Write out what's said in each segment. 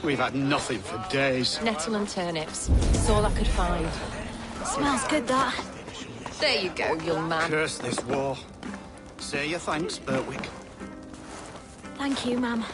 We've had nothing for days. Nettle and turnips. It's all I could find. Smells good, that. There you go, young man. Curse this war. Say your thanks, Berwick. Thank you, ma'am.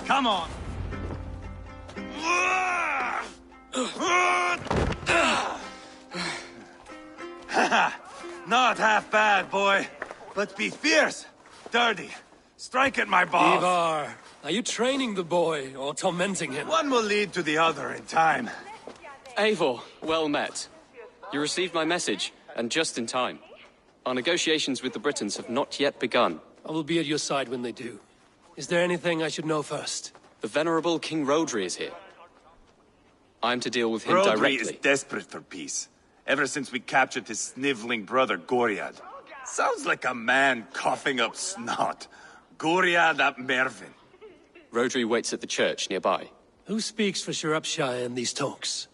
Come on! Not half bad, boy. But be fierce, dirty. Strike at my balls. Ivar, are you training the boy or tormenting him? One will lead to the other in time. Eivor, well met. You received my message, and just in time. Our negotiations with the Britons have not yet begun. I will be at your side when they do. Is there anything I should know first? The venerable King Rodri is here. I'm to deal with him Rodri directly. is desperate for peace. Ever since we captured his sniveling brother, Goriad. Sounds like a man coughing up snot. Goriad ap Mervin. Rodri waits at the church nearby. Who speaks for Shropshire in these talks?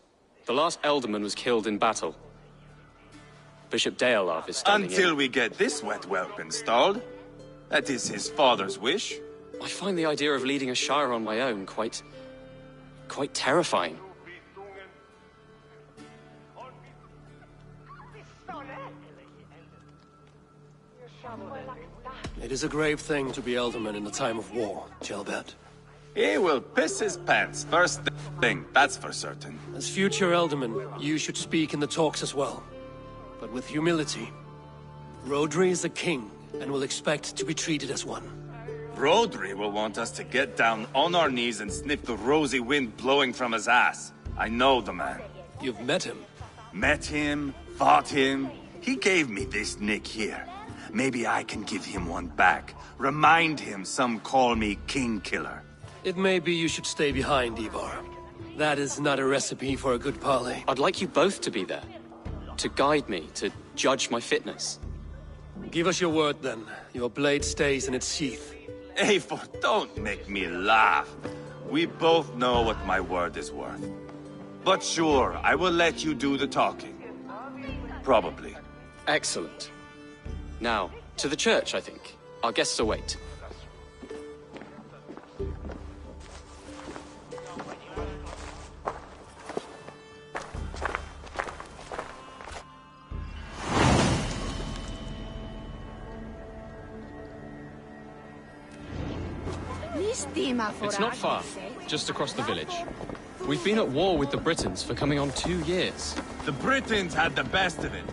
The last Elderman was killed in battle. Bishop Deolav is standing Until in. we get this wet whelp installed. That is his father's wish. I find the idea of leading a shire on my own quite terrifying. It is a grave thing to be Elderman in a time of war, Gelbert. He will piss his pants first thing, that's for certain. As future Elderman, you should speak in the talks as well. But with humility. Rodri is a king, and will expect to be treated as one. Rodri will want us to get down on our knees and sniff the rosy wind blowing from his ass. I know the man. You've met him? Met him, fought him. He gave me this nick here. Maybe I can give him one back. Remind him some call me King Killer. It may be you should stay behind, Ivar. That is not a recipe for a good parley. I'd like you both to be there. To guide me, to judge my fitness. Give us your word, then. Your blade stays in its sheath. Eivor, don't make me laugh. We both know what my word is worth. But sure, I will let you do the talking. Probably. Excellent. Now, to the church, I think. Our guests await. It's not far, just across the village. We've been at war with the Britons for coming on 2 years. The Britons had the best of it.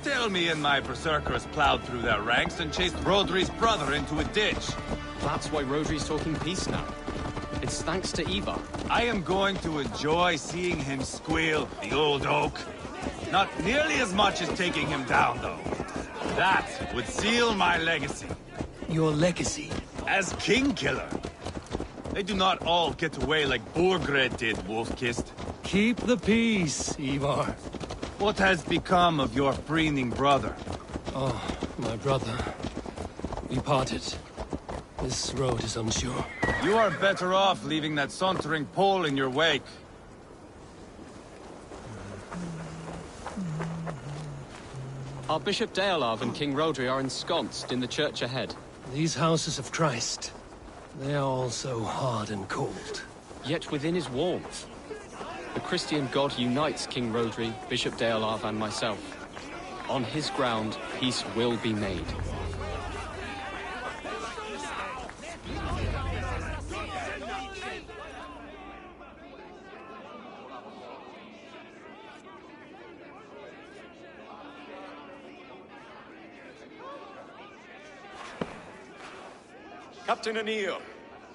Tell me and my berserkers plowed through their ranks and chased Rodri's brother into a ditch. That's why Rodri's talking peace now. It's thanks to Ivar. I am going to enjoy seeing him squeal, the old oak. Not nearly as much as taking him down, though. That would seal my legacy. Your legacy? As King Killer. They do not all get away like Borgred did, Wolf-Kissed. Keep the peace, Ivar. What has become of your preening brother? Oh, my brother. We parted. This road is unsure. You are better off leaving that sauntering Pole in your wake. Our Bishop Deolav and King Rodri are ensconced in the church ahead. These houses of Christ, they are all so hard and cold. Yet within his warmth. The Christian God unites King Rodri, Bishop Deolav, and myself. On his ground, peace will be made. Captain Anil,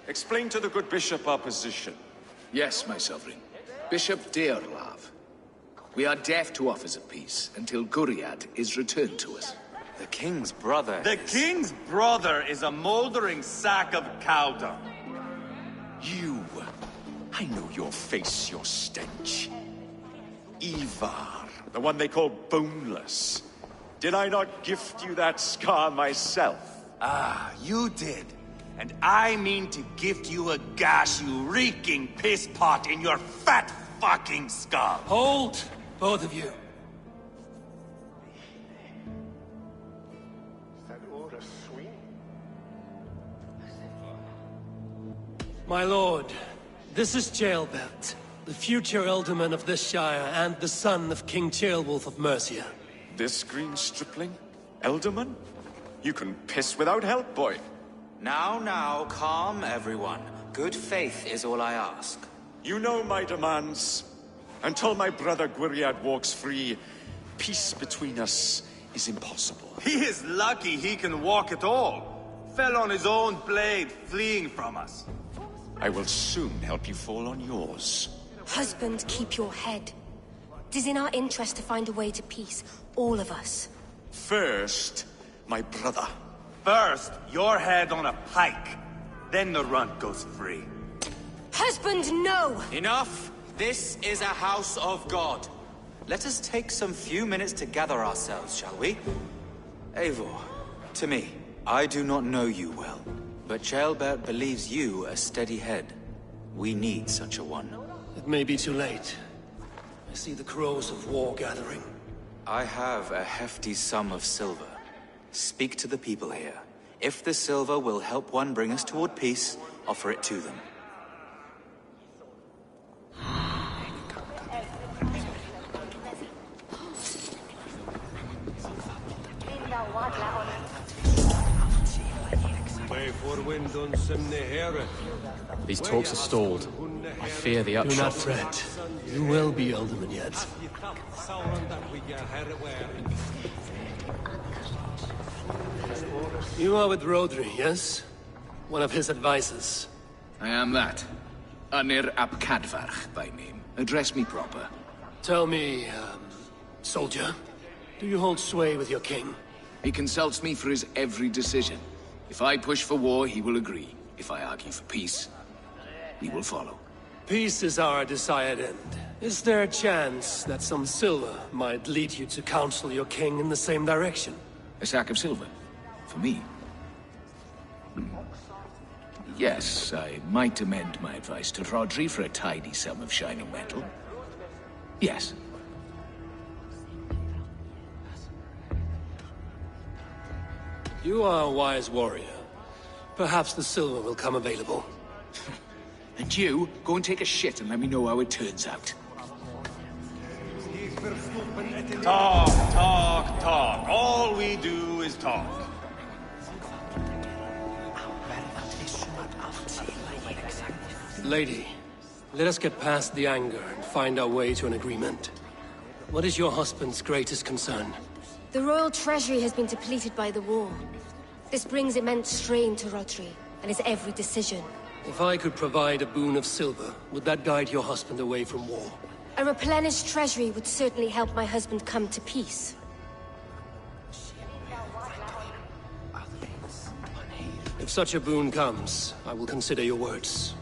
explain to the good bishop our position. Yes, my sovereign. Bishop Deorlav. We are deaf to offers of peace until Guriad is returned to us. The king's brother The king's brother is a moldering sack of cow dung. You. I know your face, your stench. Ivar, the one they call boneless. Did I not gift you that scar myself? Ah, you did. And I mean to gift you a gash, you reeking piss pot in your fat fucking skull. Hold, both of you. My lord, this is Jailbelt, the future alderman of this shire and the son of King Ceolwulf of Mercia. This green stripling? Elderman? You can piss without help, boy. Now, calm everyone. Good faith is all I ask. You know my demands. Until my brother Gwiriad walks free, peace between us is impossible. He is lucky he can walk at all. Fell on his own blade, fleeing from us. I will soon help you fall on yours. Husband, keep your head. It is in our interest to find a way to peace, all of us. First, my brother. First, your head on a pike. Then the runt goes free. Husband, no! Enough! This is a house of God. Let us take some few minutes to gather ourselves, shall we? Eivor, to me, I do not know you well, but Ceolbert believes you a steady head. We need such a one. It may be too late. I see the crows of war gathering. I have a hefty sum of silver. Speak to the people here. If the silver will help one bring us toward peace, offer it to them. These talks are stalled. I fear the upshot. Do not fret. You will be alderman yet. You are with Rodri, yes? One of his advisors. I am that. Anir ap Cadfarch by name. Address me proper. Tell me, soldier, do you hold sway with your king? He consults me for his every decision. If I push for war, he will agree. If I argue for peace, he will follow. Peace is our desired end. Is there a chance that some silver might lead you to counsel your king in the same direction? A sack of silver? For me? Yes, I might amend my advice to Rodri for a tidy sum of shining metal. Yes. You are a wise warrior. Perhaps the silver will come available. And you, go and take a shit and let me know how it turns out. Talk. All we do is talk. Lady, let us get past the anger and find our way to an agreement. What is your husband's greatest concern? The royal treasury has been depleted by the war. This brings immense strain to Rodri, and his every decision. If I could provide a boon of silver, would that guide your husband away from war? A replenished treasury would certainly help my husband come to peace. If such a boon comes, I will consider your words.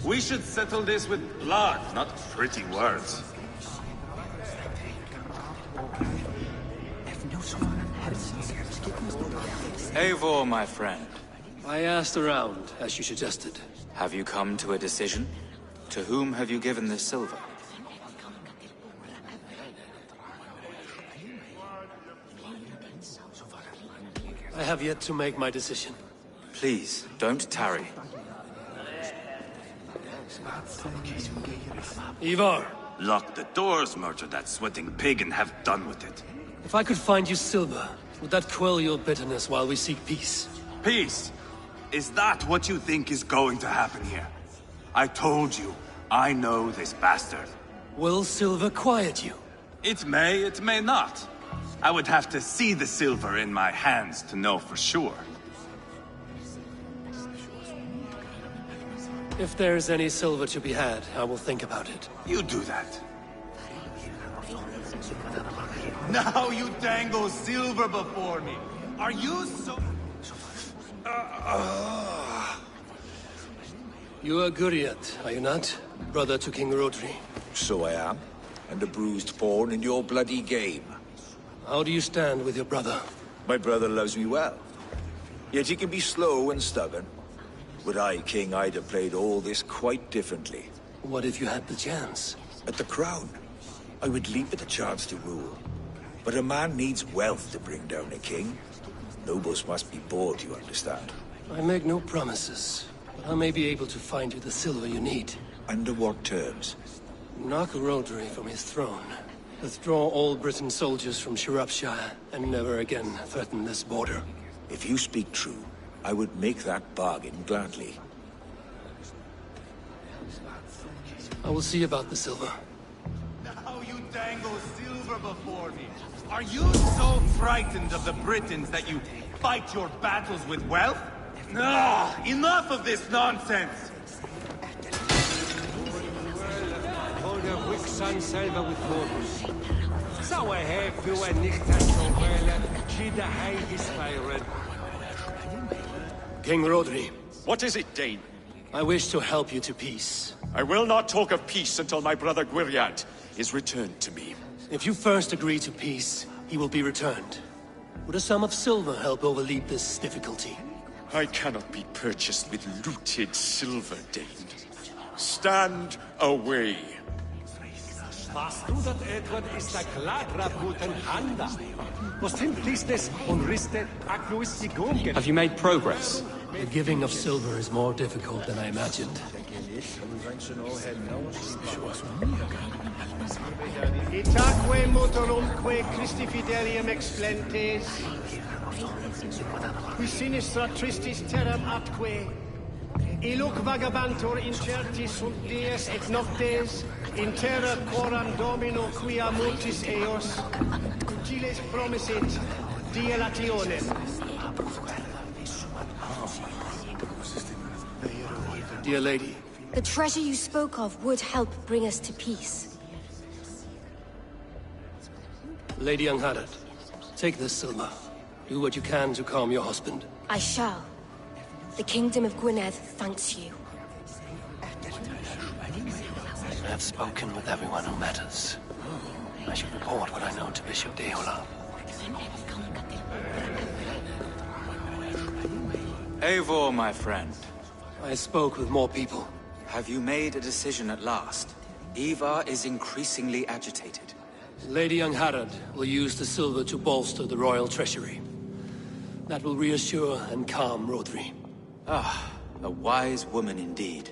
We should settle this with blood, not pretty words. Eivor, my friend. I asked around, as you suggested. Have you come to a decision? To whom have you given this silver? I have yet to make my decision. Please, don't tarry. Ivar! Lock the doors, murder that sweating pig, and have done with it. If I could find you silver, would that quell your bitterness while we seek peace? Peace? Is that what you think is going to happen here? I told you, I know this bastard. Will silver quiet you? It may not. I would have to see the silver in my hands to know for sure. If there is any silver to be had, I will think about it. You do that. Now you dangle silver before me. Are you so... You are Guriat, are you not? Brother to King Rodri. So I am, and a bruised pawn in your bloody game. How do you stand with your brother? My brother loves me well. Yet he can be slow and stubborn. Were I king, I'd have played all this quite differently. What if you had the chance? At the crown, I would leap at the chance to rule. But a man needs wealth to bring down a king. Nobles must be bought, you understand. I make no promises, but I may be able to find you the silver you need. Under what terms? Knock Rodri from his throne. Withdraw all Britain soldiers from Shropshire, and never again threaten this border. If you speak true, I would make that bargain gladly. I will see about the silver. Now you dangle silver before me. Are you so frightened of the Britons that you fight your battles with wealth? Enough of this nonsense! King Rodri. What is it, Dane? I wish to help you to peace. I will not talk of peace until my brother Gwiriad is returned to me. If you first agree to peace, he will be returned. Would a sum of silver help overleap this difficulty? I cannot be purchased with looted silver, Dane. Stand away. Have you made progress? The giving of silver is more difficult than I imagined. Itaque motorumque Christi fidelium explentes, qui sinistra tristis terram atque, illuc vagabantur incertis sunt dies et noctes, in terra quoram domino quia multis eos, giles promisit dilationem. Dear lady. The treasure you spoke of would help bring us to peace. Lady Angharad, take this silver. Do what you can to calm your husband. I shall. The Kingdom of Gwynedd thanks you. I have spoken with everyone who matters. I should report what I know to Bishop Deola. Eivor, my friend. I spoke with more people. Have you made a decision at last? Ivar is increasingly agitated. Lady Angharad will use the silver to bolster the royal treasury. That will reassure and calm Rodri. Ah, a wise woman indeed.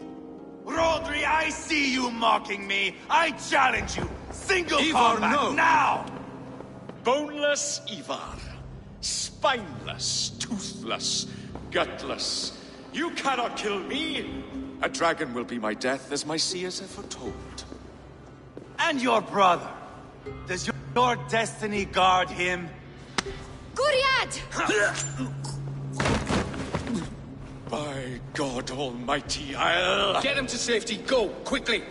Rodri, I see you mocking me! I challenge you! Single Ivar, combat, no. now! Boneless Ivar. Spineless, toothless, gutless. You cannot kill me! A dragon will be my death, as my seers have foretold. And your brother? Does your destiny guard him? Guriad! By God Almighty, I'll... Get him to safety. Go, quickly.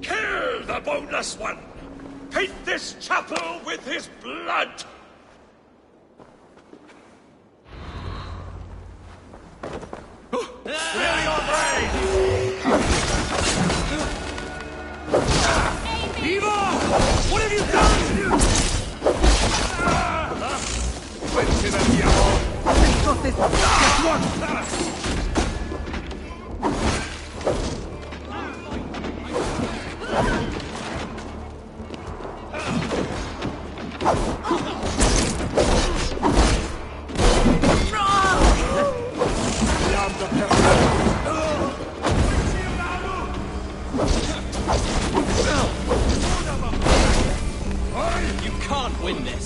Kill the boneless one! Paint this chapel with his blood! Clear your brain! Eva! What have you done? You can't win this.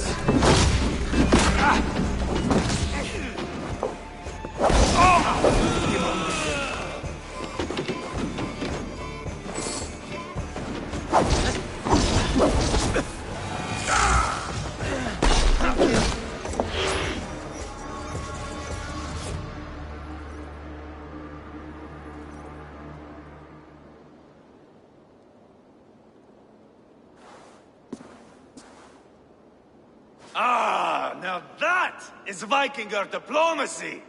Now that is Vikinger diplomacy!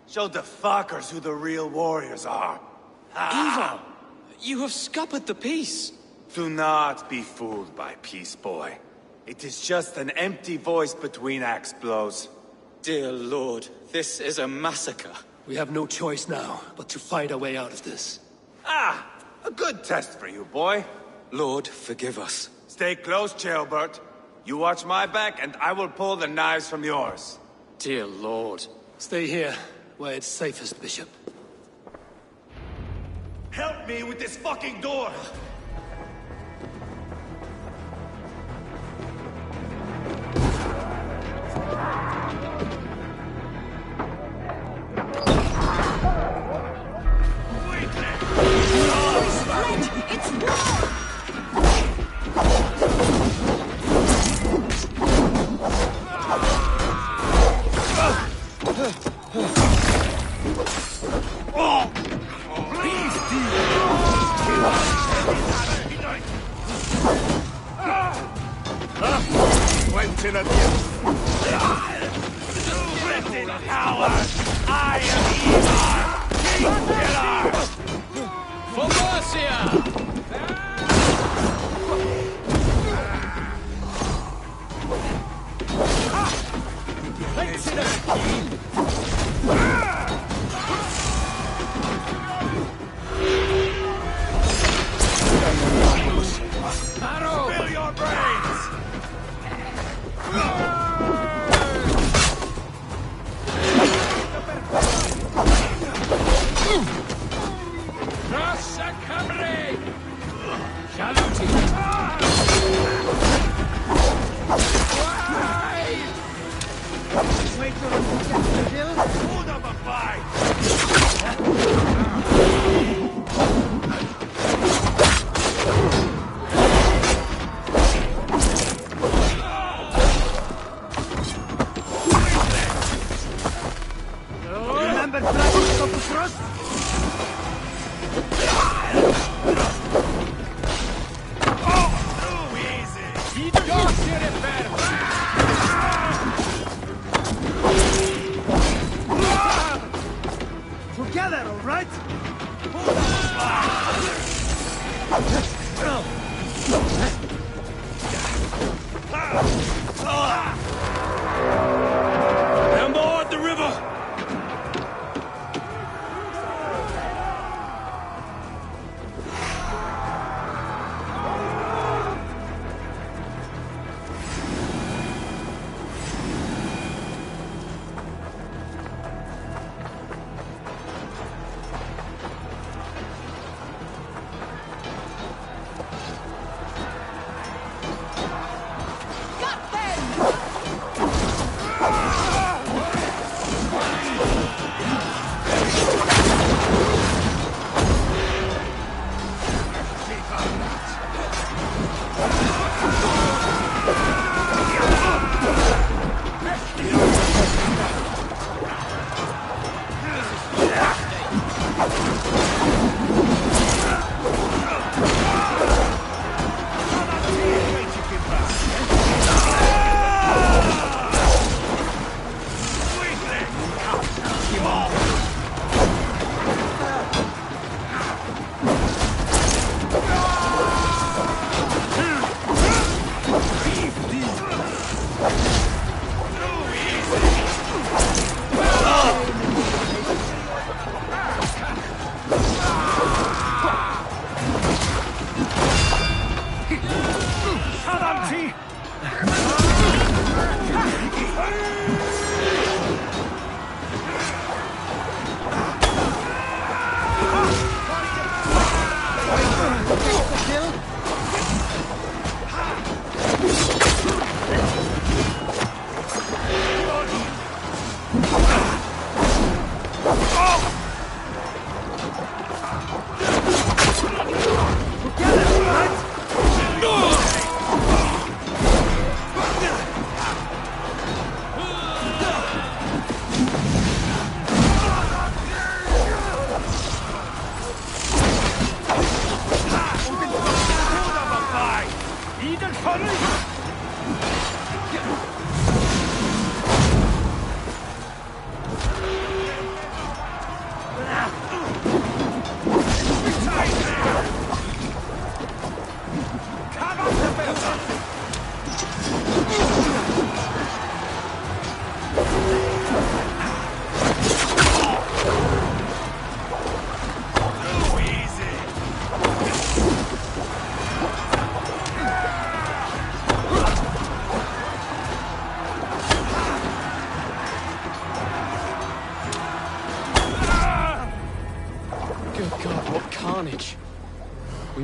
Show the fuckers who the real warriors are. Ivar! You have scuppered the peace! Do not be fooled by peace, boy. It is just an empty voice between axe blows. Dear Lord, this is a massacre. We have no choice now, but to find our way out of this. Ah! A good test for you, boy. Lord, forgive us. Stay close, Ceolbert. You watch my back, and I will pull the knives from yours. Dear Lord. Stay here, where it's safest, Bishop. Help me with this fucking door!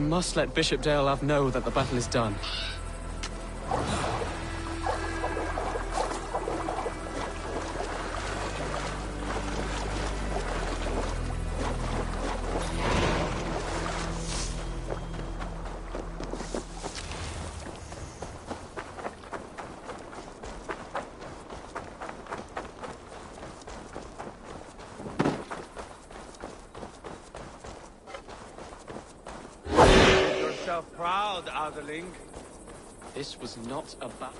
must let Bishop Deolav know that the battle is done. Proud, Adeling. This was not a battle.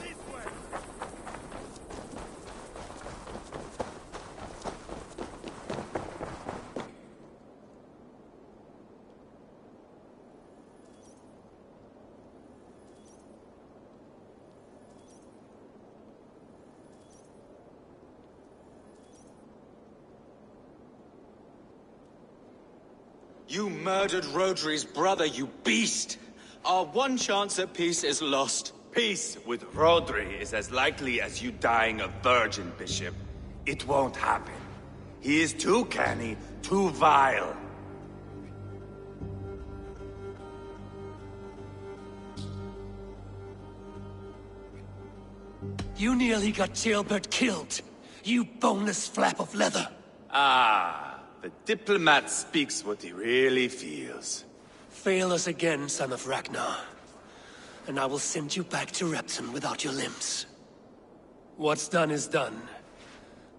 You murdered Rodri's brother, you beast! Our one chance at peace is lost. Peace with Rodri is as likely as you dying a virgin, Bishop. It won't happen. He is too canny, too vile. You nearly got Jailbird killed. You boneless flap of leather. Ah, the diplomat speaks what he really feels. Fail us again, son of Ragnar, and I will send you back to Repton without your limbs. What's done is done.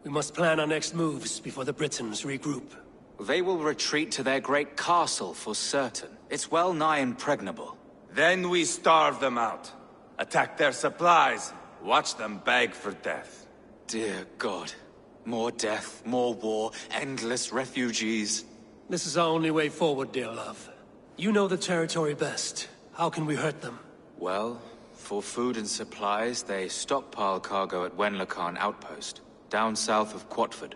We must plan our next moves before the Britons regroup. They will retreat to their great castle for certain. It's well nigh impregnable. Then we starve them out. Attack their supplies. Watch them beg for death. Dear God. More death, more war, endless refugees. This is our only way forward, Deolav. You know the territory best. How can we hurt them? Well, for food and supplies, they stockpile cargo at Wenlacan Outpost, down south of Quatford.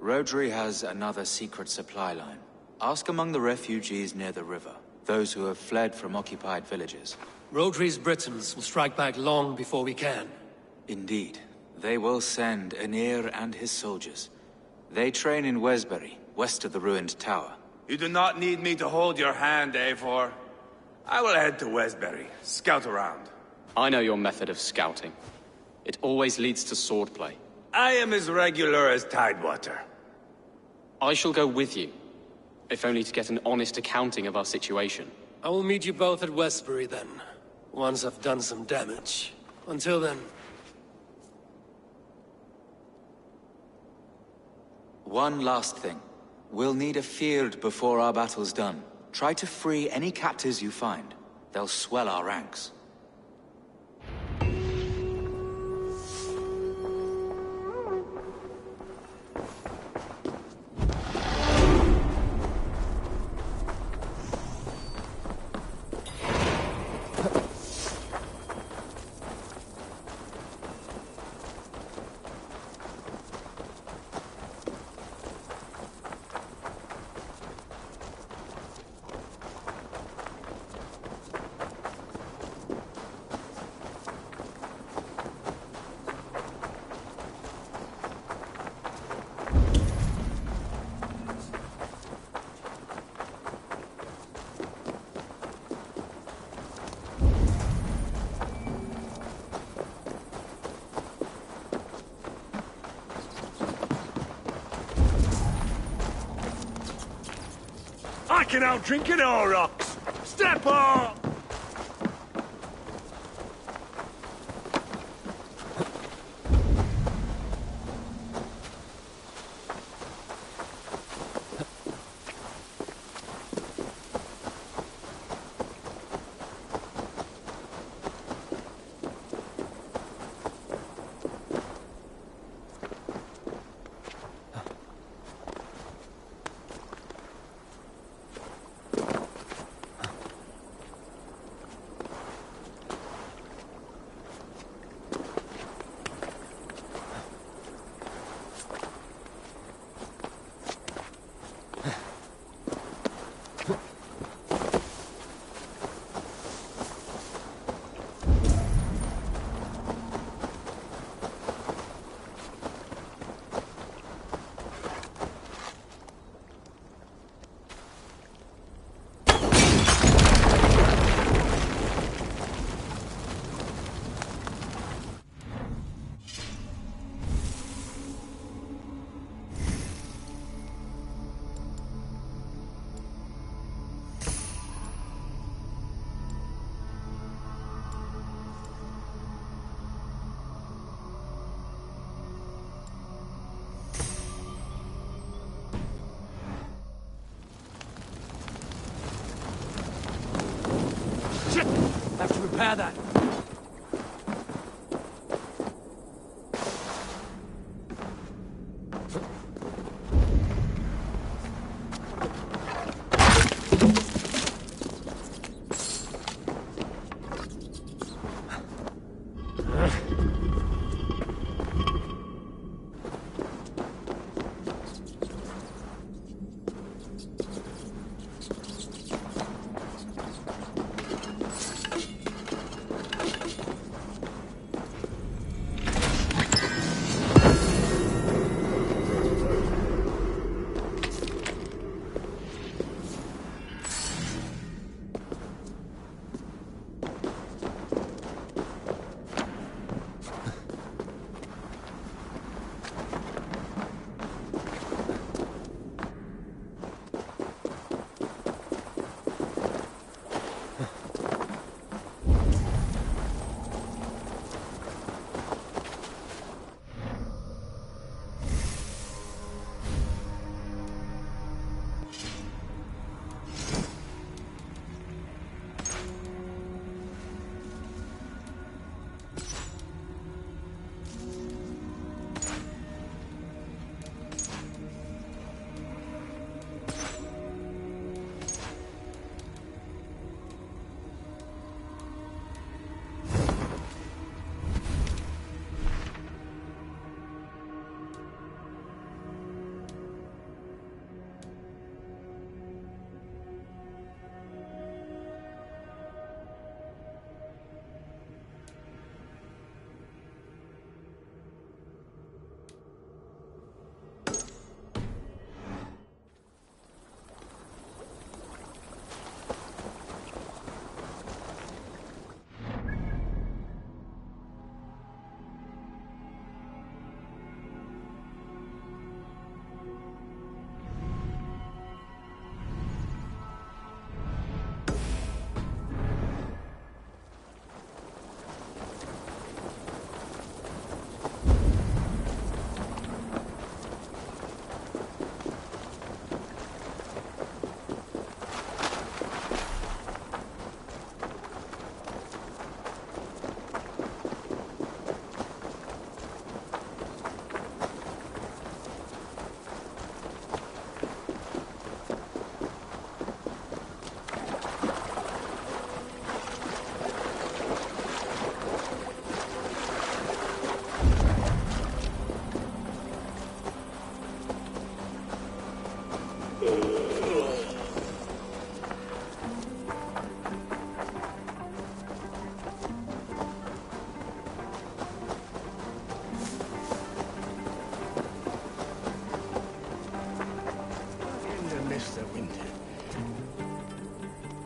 Rodri has another secret supply line. Ask among the refugees near the river, those who have fled from occupied villages. Rodri's Britons will strike back long before we can. Indeed. They will send Aenir and his soldiers. They train in Wesbury, west of the ruined tower. You do not need me to hold your hand, Eivor. I will head to Wesbury, scout around. I know your method of scouting. It always leads to swordplay. I am as regular as Tidewater. I shall go with you, if only to get an honest accounting of our situation. I will meet you both at Westbury then, once I've done some damage. Until then... One last thing. We'll need a field before our battle's done. Try to free any captives you find. They'll swell our ranks. I can outdrink an aurochs! Step up! Repair that.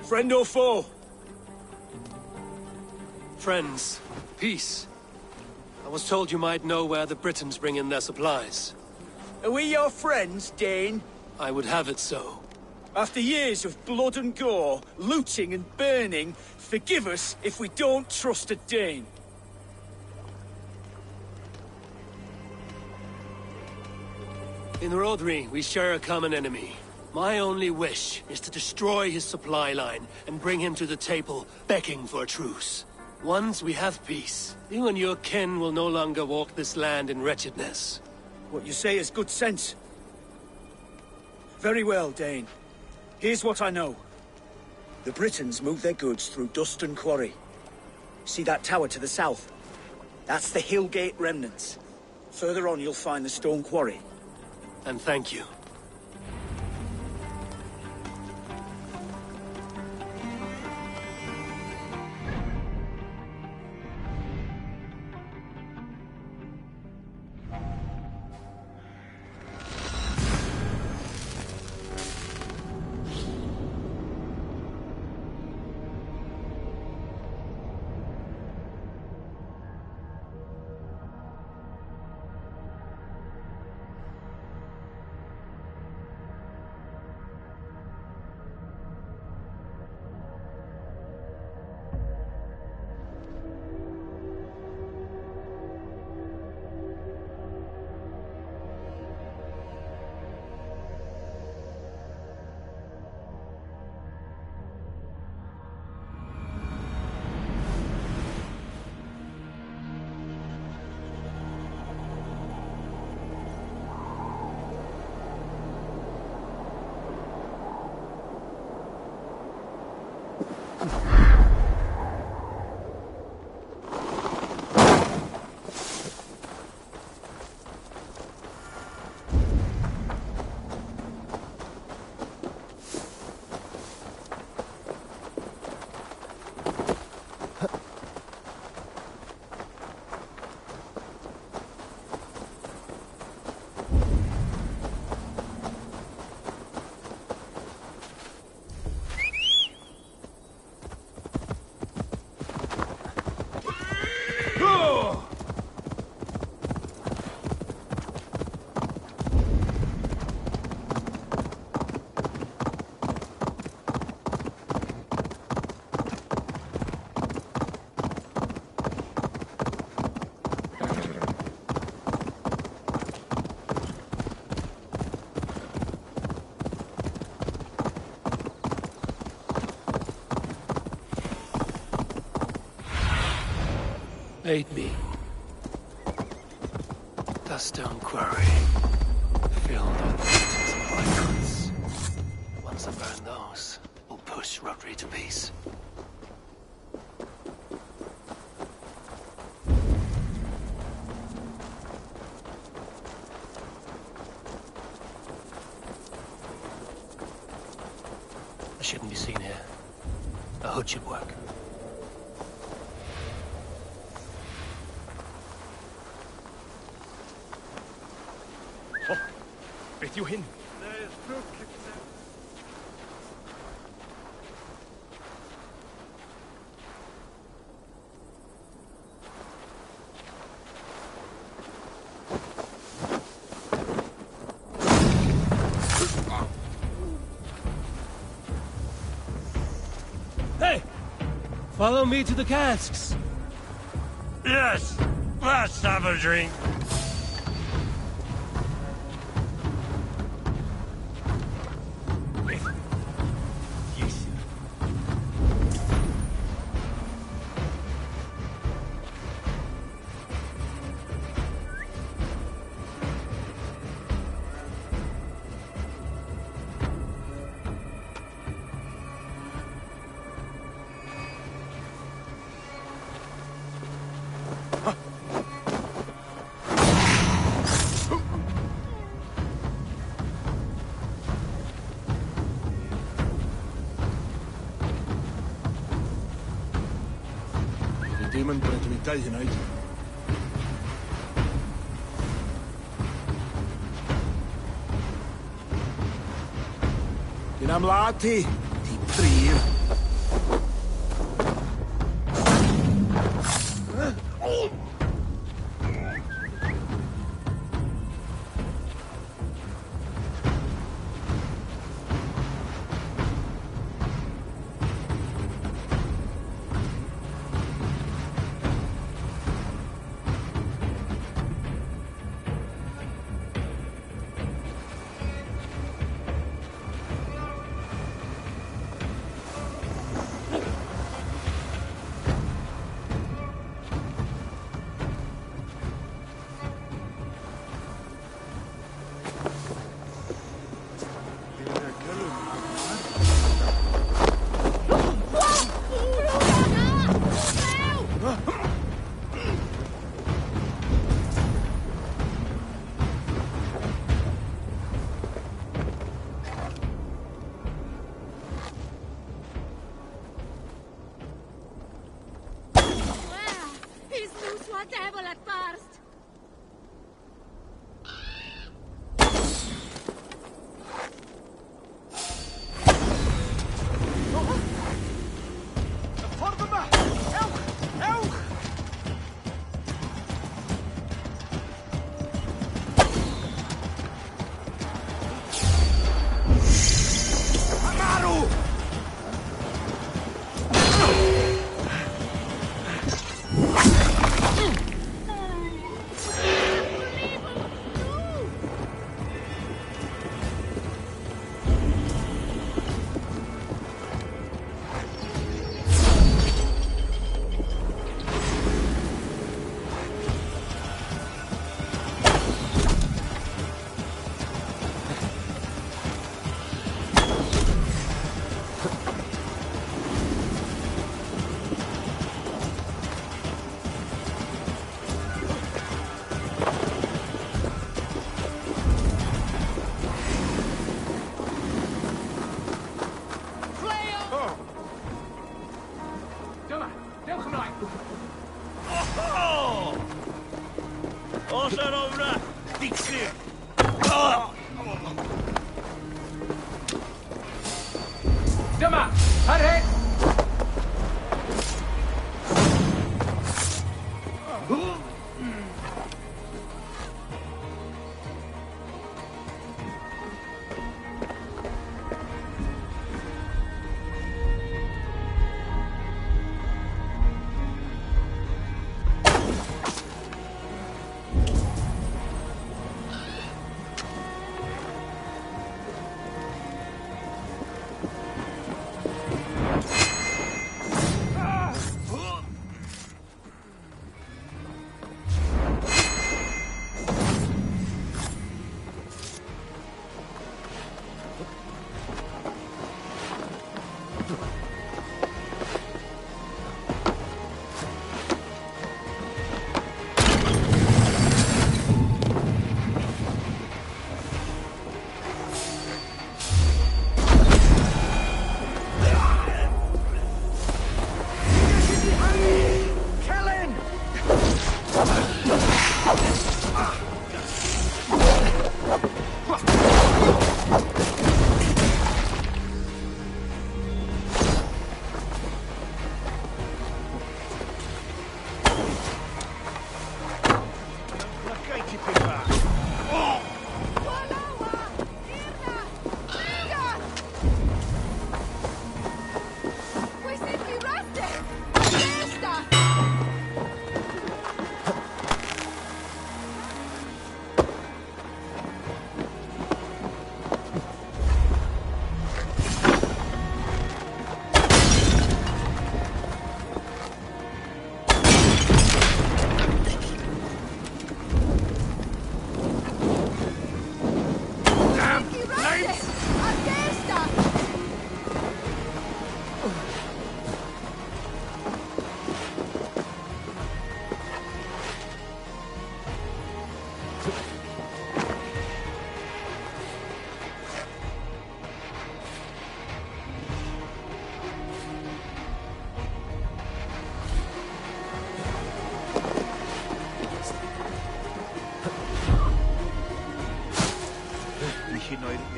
Friend or foe? Friends. Peace. I was told you might know where the Britons bring in their supplies. Are we your friends, Dane? I would have it so. After years of blood and gore, looting and burning, forgive us if we don't trust a Dane. In Rodri, we share a common enemy. My only wish is to destroy his supply line and bring him to the table, begging for a truce. Once we have peace, you and your kin will no longer walk this land in wretchedness. What you say is good sense. Very well, Dane. Here's what I know. The Britons move their goods through Dustin Quarry. See that tower to the south? That's the Hillgate remnants. Further on, you'll find the stone quarry. And thank you. Aid me. The stone quarry, filled with pieces of icons. Once I burn those, we'll push Rodri to peace. I shouldn't be seen here. A hood should work. Beth yw hyn? Hey! Follow me to the casks! Yes! Let's have a drink. Dim yn breuddwydau hynny. Dyn am lad ti, ti prif.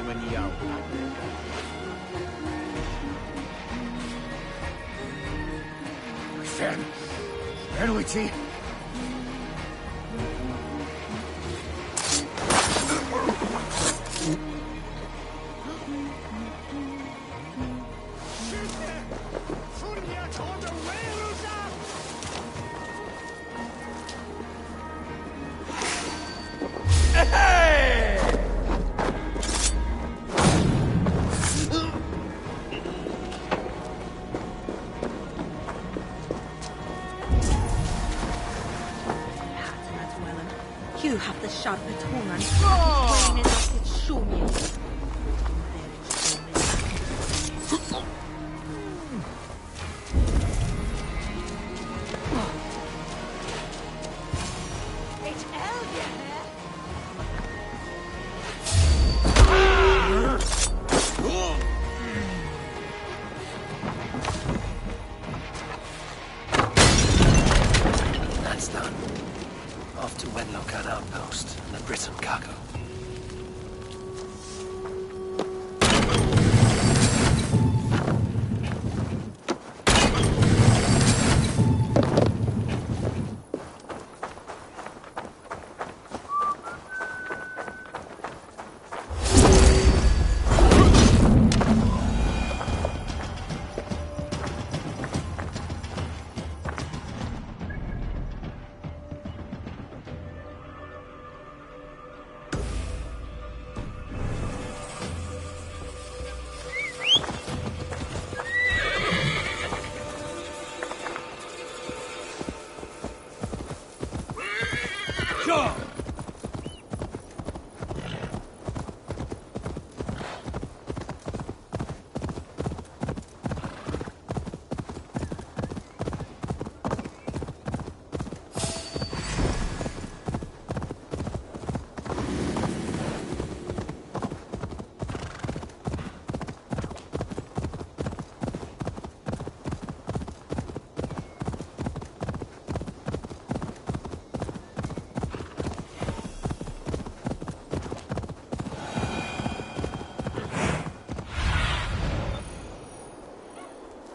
Yao. Fan, where do we see? You have the sharper tongue and brain enough to show me. It's Elgin. That's done. Off to Wenlokan Outpost and the Britain cargo.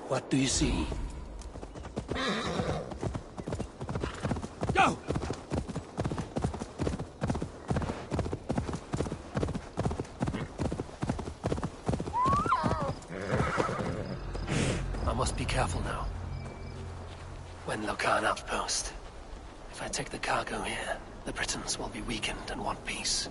What do you see? Go! I must be careful now. Wenlokan Outpost. If I take the cargo here, the Britons will be weakened and want peace.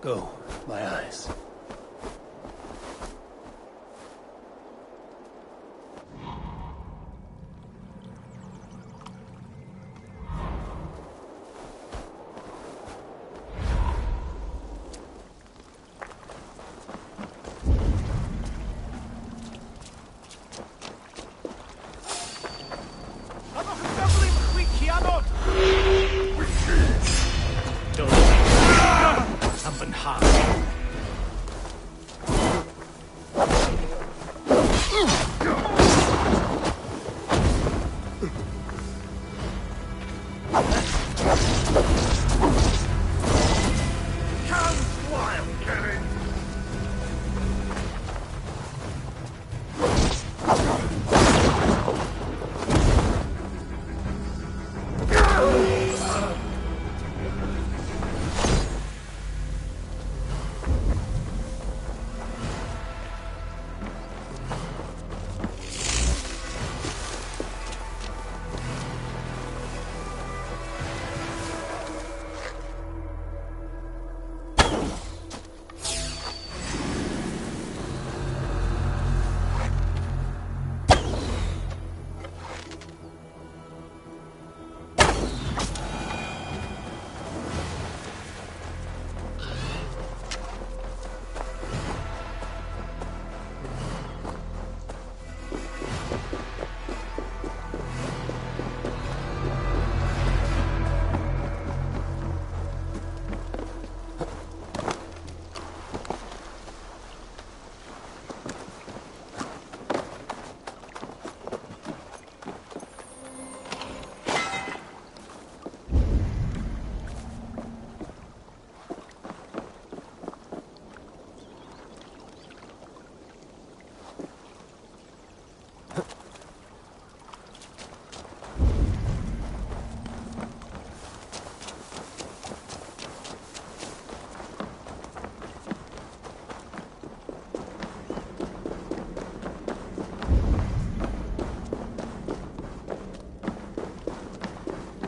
Go, my eyes.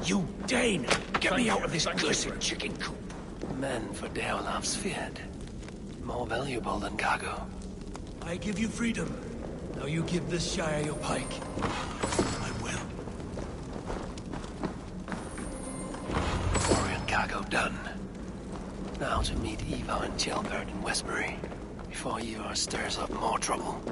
You Dane! Get me out of this cursed chicken coop! Men for Deolav's feared. More valuable than cargo. I give you freedom. Now you give this Shire your pike. I will. Orion cargo done. Now to meet Eva and Gilbert in Westbury, before Eva stirs up more trouble.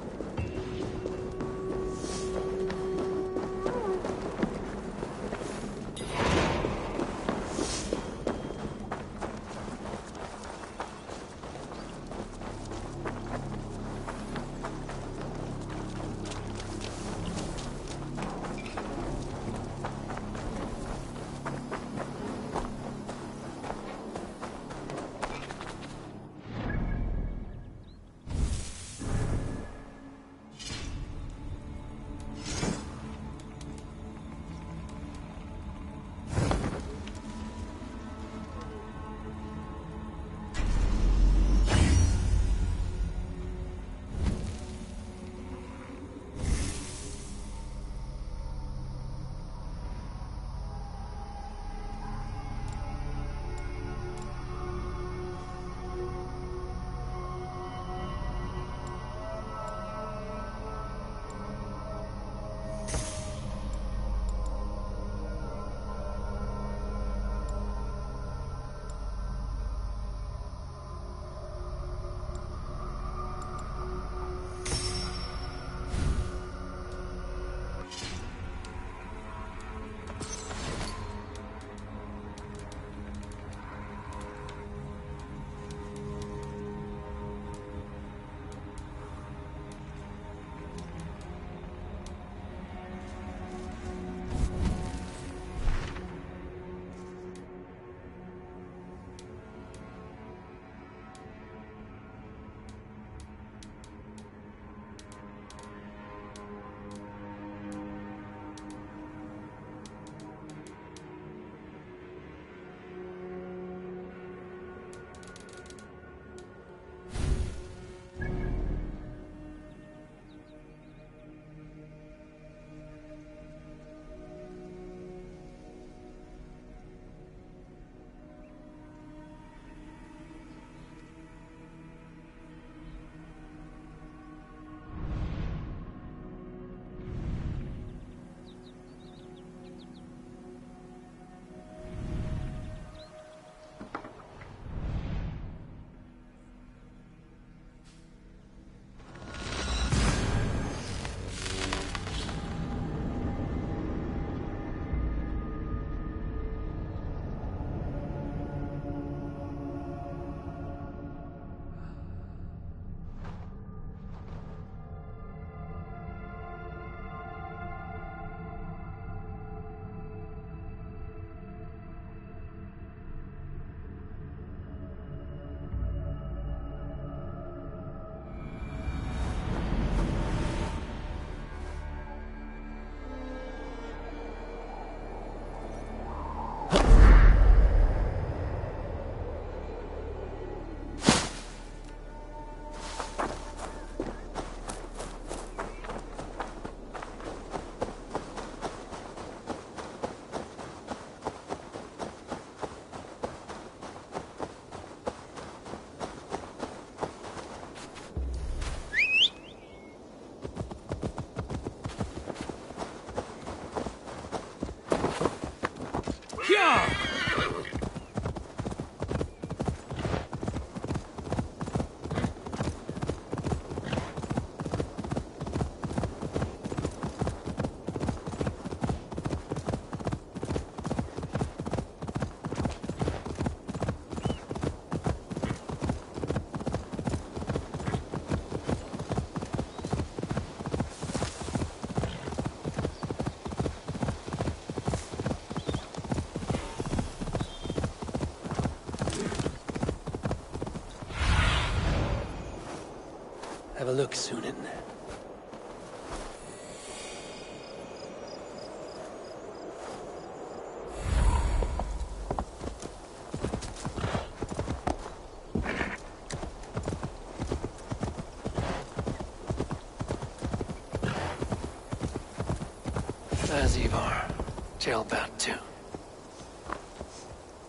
look, Sunan. As Ivar. Jailbat too.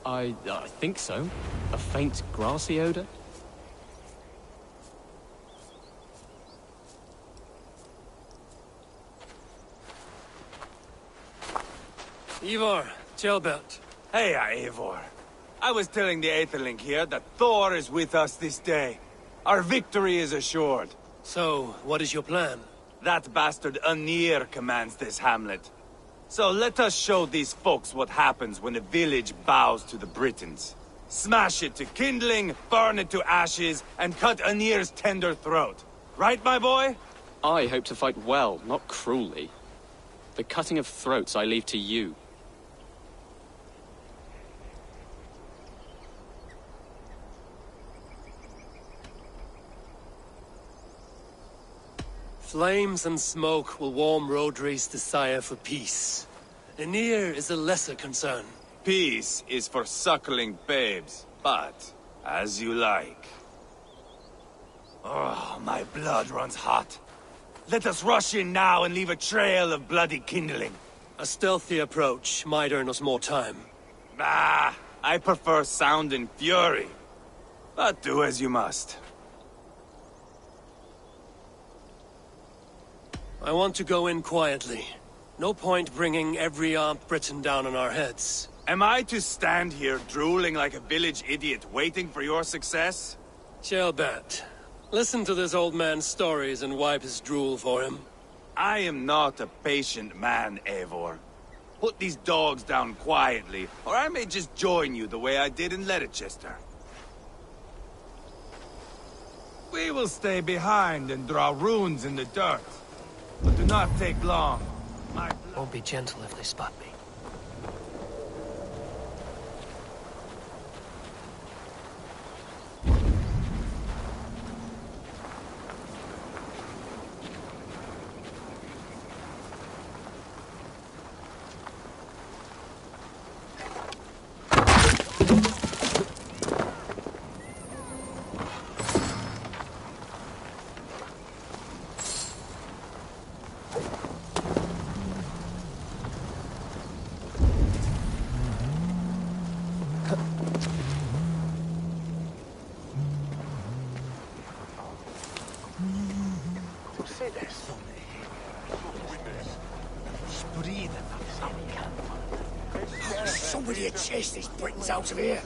I think so. A faint grassy odor? Ivar, Jailbat. Hey, Eivor. I was telling the Aetherling here that Thor is with us this day. Our victory is assured. So, what is your plan? That bastard Anir commands this hamlet. So let us show these folks what happens when a village bows to the Britons. Smash it to kindling, burn it to ashes, and cut Anir's tender throat. Right, my boy? I hope to fight well, not cruelly. The cutting of throats I leave to you. Flames and smoke will warm Rodri's desire for peace. Anir is a lesser concern. Peace is for suckling babes, but as you like. Oh, my blood runs hot. Let us rush in now and leave a trail of bloody kindling. A stealthy approach might earn us more time. Ah, I prefer sound and fury. But do as you must. I want to go in quietly. No point bringing every armed Briton down on our heads. Am I to stand here drooling like a village idiot waiting for your success? Jailbat, listen to this old man's stories and wipe his drool for him. I am not a patient man, Eivor. Put these dogs down quietly, or I may just join you the way I did in Leicester. We will stay behind and draw runes in the dirt. But do not take long. Won't be gentle if they spot me. Somebody had chased these Britons out of here.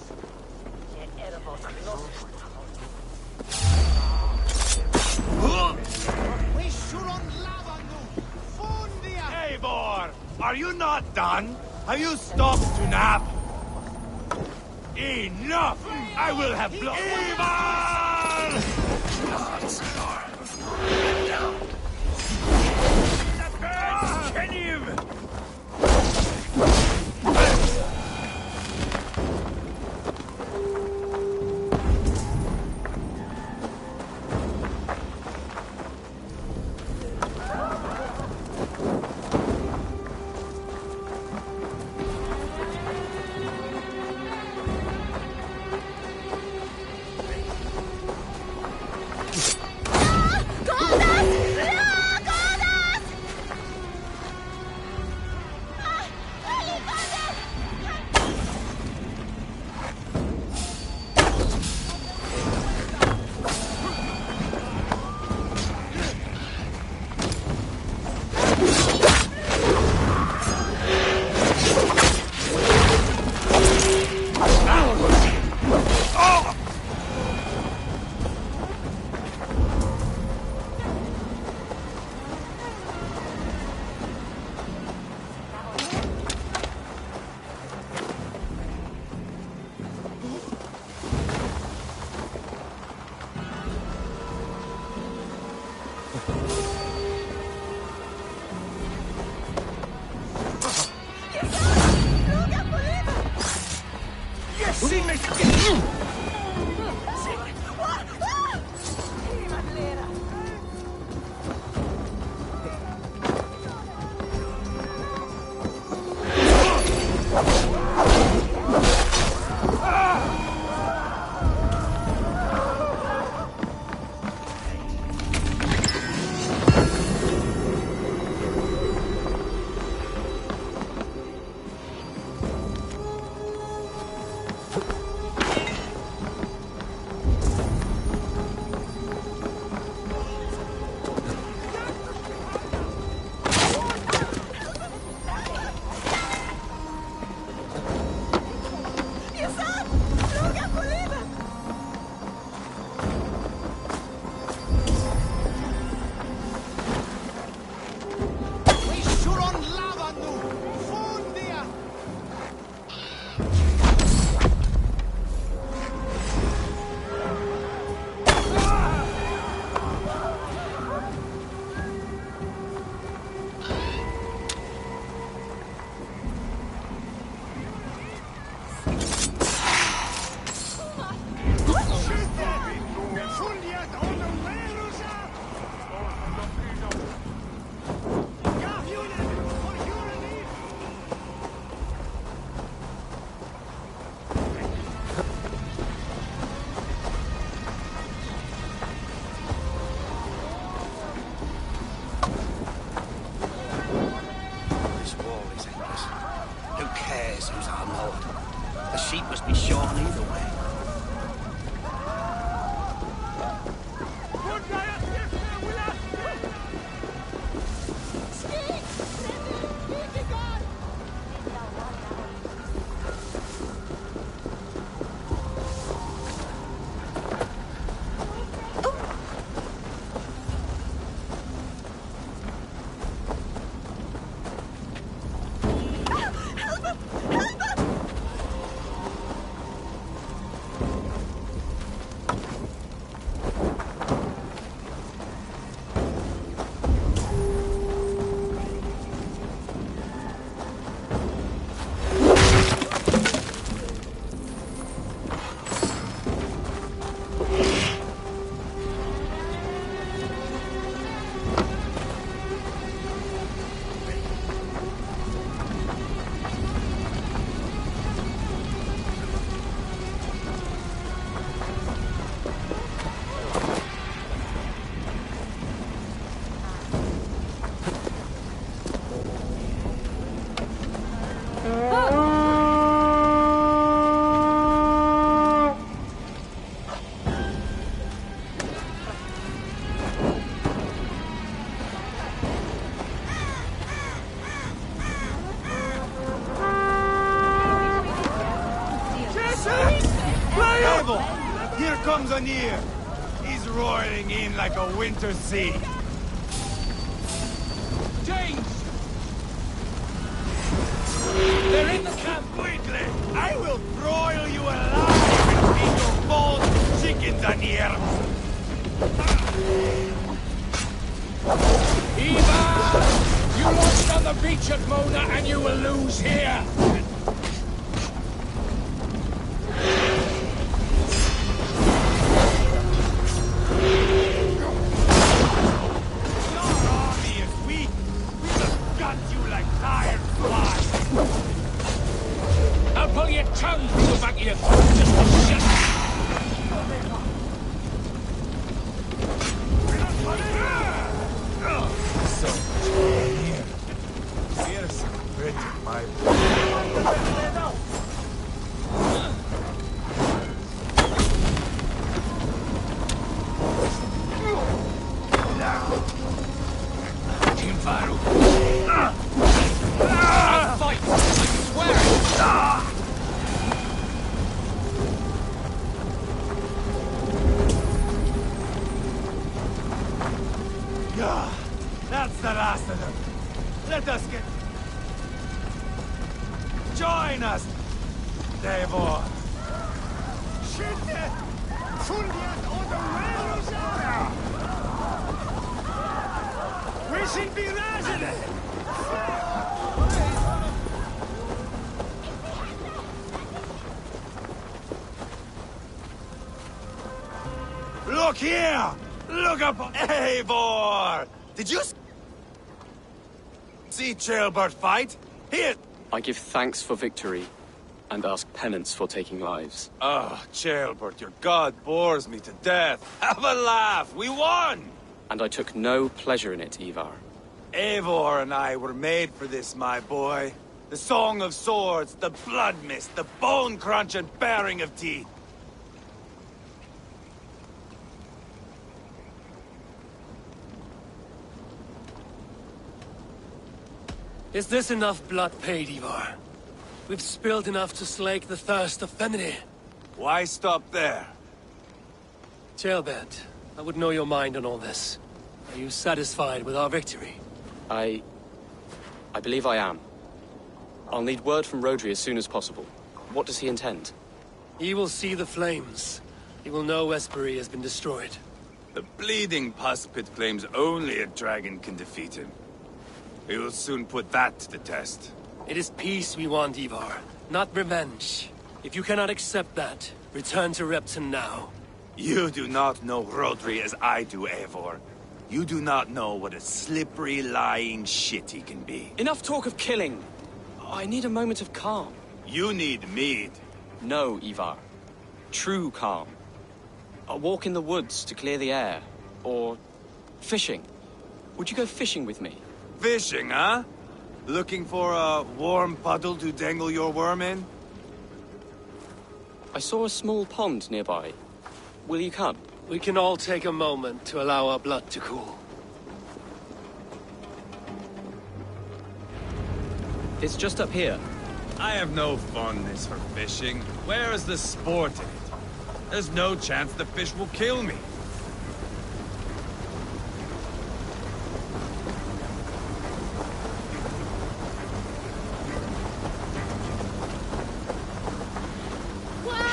Eivor! Are you not done? Have you stopped to nap? Enough! I will have blood. Ivar! Gods, Ivar. Down. Can you? wall is endless. Who cares who's our lord? The sheep must be shorn either way. Here comes Anir. He's roaring in like a winter sea. James! They're in the camp quickly! I will broil you alive and eat your bones chickens, Anir! Eva! You lost on the beach at Mona and you will lose here! I'll pull your tongue through the back of your throat just to shut up. So much here. Here's some Britain, my boy. I'll fight! I swear it! Yeah, that's the last of them. Let us get... Join us, Devor. Schütte! Fundiert oder Railroad! Wir sind wie Rasende! Look here! Look up, Eivor! Did you see Ceolbert fight? Here! I give thanks for victory, and ask penance for taking lives. Oh, Ceolbert, your god bores me to death. Have a laugh! We won! And I took no pleasure in it, Ivar. Eivor and I were made for this, my boy. The song of swords, the blood mist, the bone crunch and baring of teeth. Is this enough blood paid, Ivar? We've spilled enough to slake the thirst of Fenrir. Why stop there? Ceolbert, I would know your mind on all this. Are you satisfied with our victory? I believe I am. I'll need word from Rodri as soon as possible. What does he intend? He will see the flames. He will know Espery has been destroyed. The bleeding pus pit claims only a dragon can defeat him. We will soon put that to the test. It is peace we want, Ivar, not revenge. If you cannot accept that, return to Repton now. You do not know Rodri as I do, Eivor. You do not know what a slippery, lying shit he can be. Enough talk of killing! I need a moment of calm. You need mead. No, Ivar. True calm. A walk in the woods to clear the air. Or fishing. Would you go fishing with me? Fishing, huh? Looking for a warm puddle to dangle your worm in? I saw a small pond nearby. Will you come? We can all take a moment to allow our blood to cool. It's just up here. I have no fondness for fishing. Where is the sport in it? There's no chance the fish will kill me.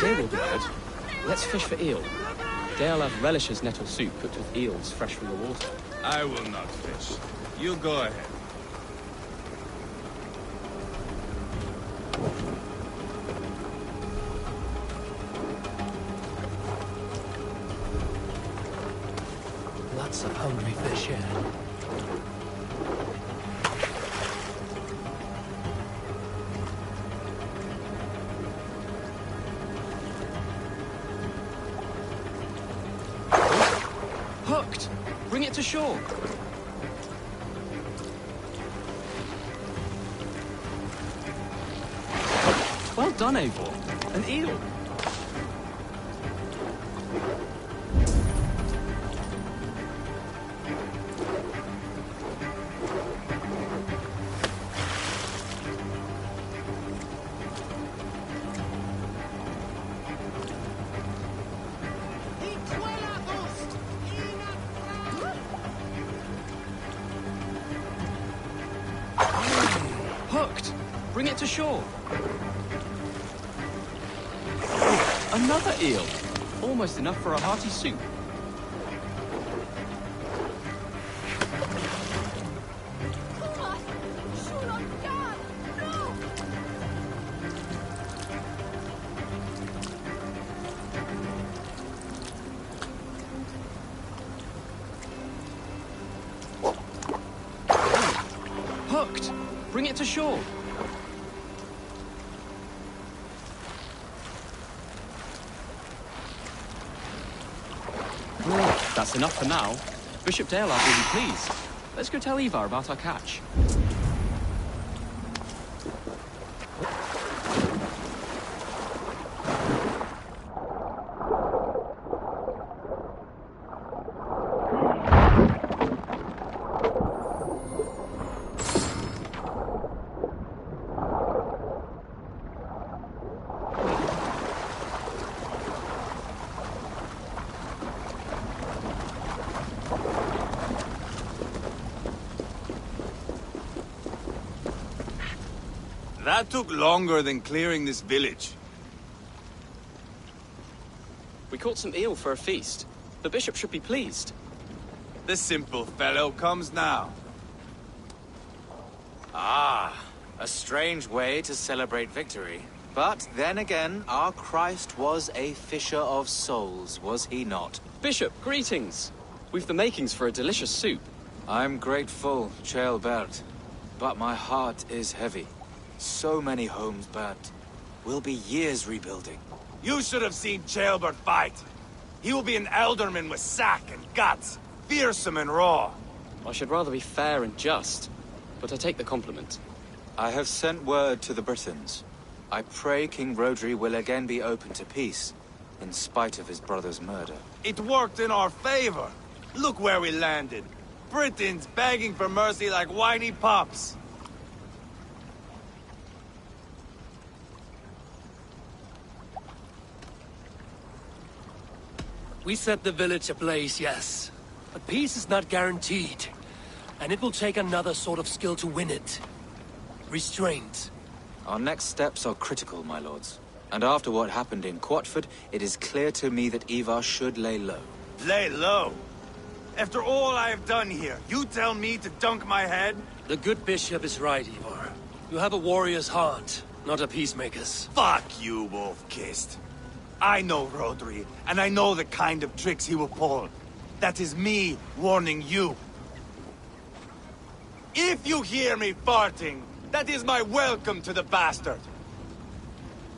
They will be good. Let's fish for eel. Dale relishes nettle soup cooked with eels fresh from the water. I will not fish. You go ahead. Lots of hungry fish here. Hooked! Bring it to shore! Well done, Eivor. An eel! Hooked! Bring it to shore! Another eel! Almost enough for a hearty soup. Hooked! Bring it to shore! That's enough for now. Bishop Dale will be pleased. Let's go tell Ivar about our catch. That took longer than clearing this village. We caught some eel for a feast. The bishop should be pleased. The simple fellow comes now. Ah, a strange way to celebrate victory. But then again, our Christ was a fisher of souls, was he not? Bishop, greetings! We've the makings for a delicious soup. I'm grateful, Ceolbert, but my heart is heavy. So many homes burnt. We'll be years rebuilding. You should have seen Ceolbert fight. He will be an alderman with sack and guts, fearsome and raw. I should rather be fair and just, but I take the compliment. I have sent word to the Britons. I pray King Rodri will again be open to peace, in spite of his brother's murder. It worked in our favor. Look where we landed. Britons begging for mercy like whiny pups. We set the village ablaze, yes. But peace is not guaranteed. And it will take another sort of skill to win it. Restraint. Our next steps are critical, my lords. And after what happened in Quatford, it is clear to me that Ivar should lay low. Lay low? After all I have done here, you tell me to dunk my head? The good bishop is right, Ivar. You have a warrior's heart, not a peacemaker's. Fuck you, wolf-kissed. I know Rodri, and I know the kind of tricks he will pull. That is me warning you. If you hear me farting, that is my welcome to the bastard.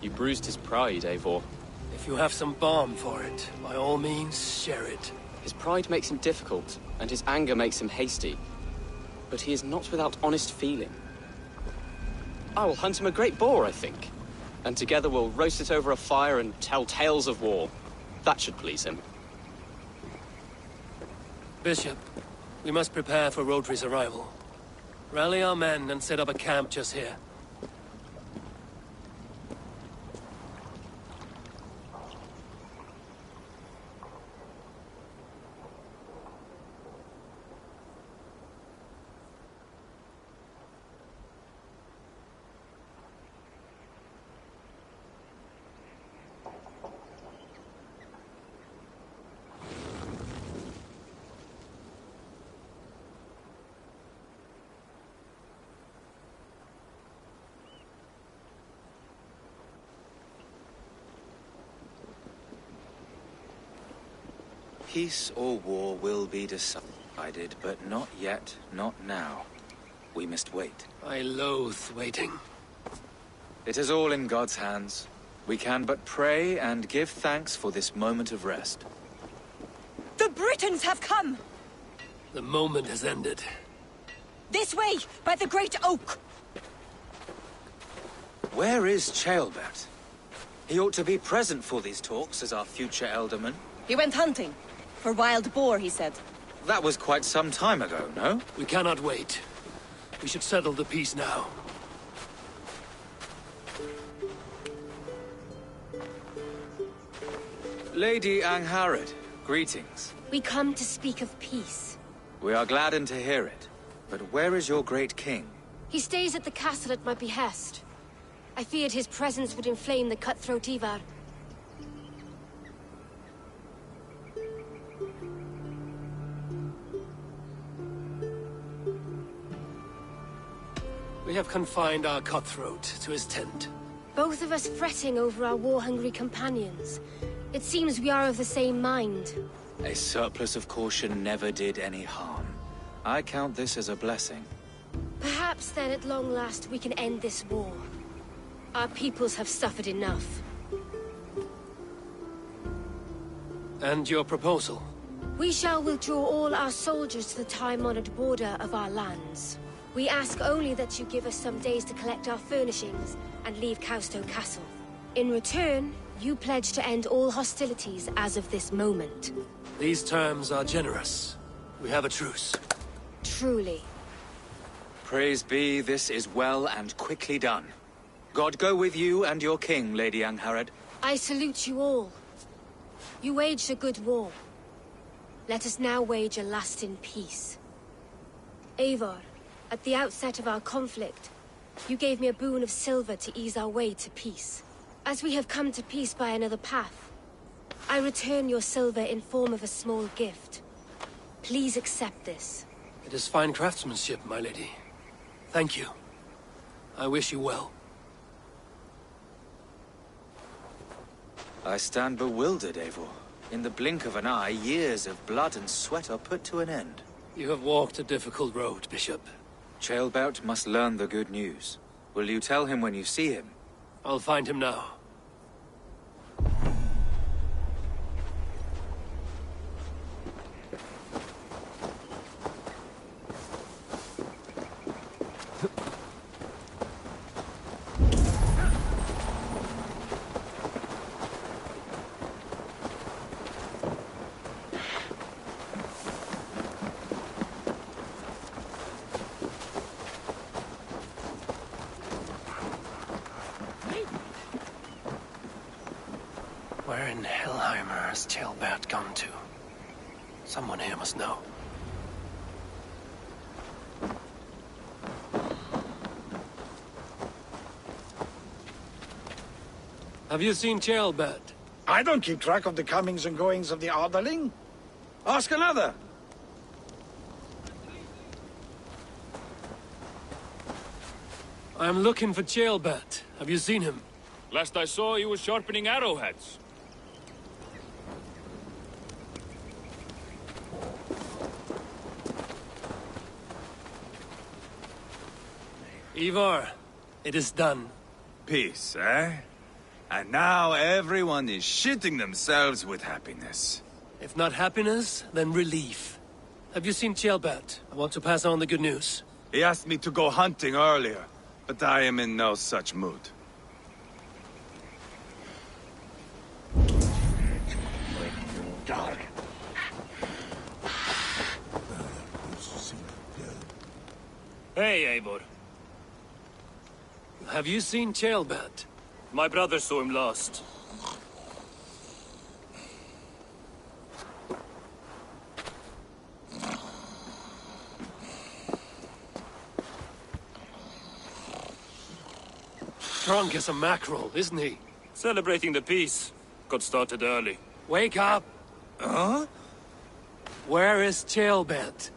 You bruised his pride, Eivor. If you have some balm for it, by all means, share it. His pride makes him difficult, and his anger makes him hasty. But he is not without honest feeling. I will hunt him a great boar, I think. And together we'll roast it over a fire and tell tales of war. That should please him. Bishop, we must prepare for Rodri's arrival. Rally our men and set up a camp just here. Peace or war will be decided, but not yet, not now. We must wait. I loathe waiting. It is all in God's hands. We can but pray and give thanks for this moment of rest. The Britons have come! The moment has ended. This way, by the Great Oak! Where is Ceolbert? He ought to be present for these talks as our future elderman. He went hunting. For wild boar, he said. That was quite some time ago, no? We cannot wait. We should settle the peace now. Lady Angharad, greetings. We come to speak of peace. We are gladdened to hear it. But where is your great king? He stays at the castle at my behest. I feared his presence would inflame the cutthroat Ivar. We have confined our cutthroat to his tent. Both of us fretting over our war-hungry companions. It seems we are of the same mind. A surplus of caution never did any harm. I count this as a blessing. Perhaps then at long last we can end this war. Our peoples have suffered enough. And your proposal? We shall withdraw all our soldiers to the time-honored border of our lands. We ask only that you give us some days to collect our furnishings and leave Cowstow Castle. In return, you pledge to end all hostilities as of this moment. These terms are generous. We have a truce. Truly. Praise be, this is well and quickly done. God go with you and your king, Lady Angharad. I salute you all. You waged a good war. Let us now wage a lasting peace. Eivor, at the outset of our conflict, you gave me a boon of silver to ease our way to peace. As we have come to peace by another path, I return your silver in form of a small gift. Please accept this. It is fine craftsmanship, my lady. Thank you. I wish you well. I stand bewildered, Eivor. In the blink of an eye, years of blood and sweat are put to an end. You have walked a difficult road, Bishop. Ceolbert must learn the good news. Will you tell him when you see him? I'll find him now. Where in Hellheimer has Ceolbert gone to? Someone here must know. Have you seen Ceolbert? I don't keep track of the comings and goings of the Arderling. Ask another. I'm looking for Ceolbert. Have you seen him? Last I saw, he was sharpening arrowheads. Ivar, it is done. Peace, eh? And now everyone is shitting themselves with happiness. If not happiness, then relief. Have you seen Ceolbert? I want to pass on the good news. He asked me to go hunting earlier. but I am in no such mood. Dark. Hey, Eivor. Have you seen Ceolbert? My brother saw him last. Drunk as a mackerel, isn't he? Celebrating the peace. Got started early. Wake up! Huh? Where is Ceolbert?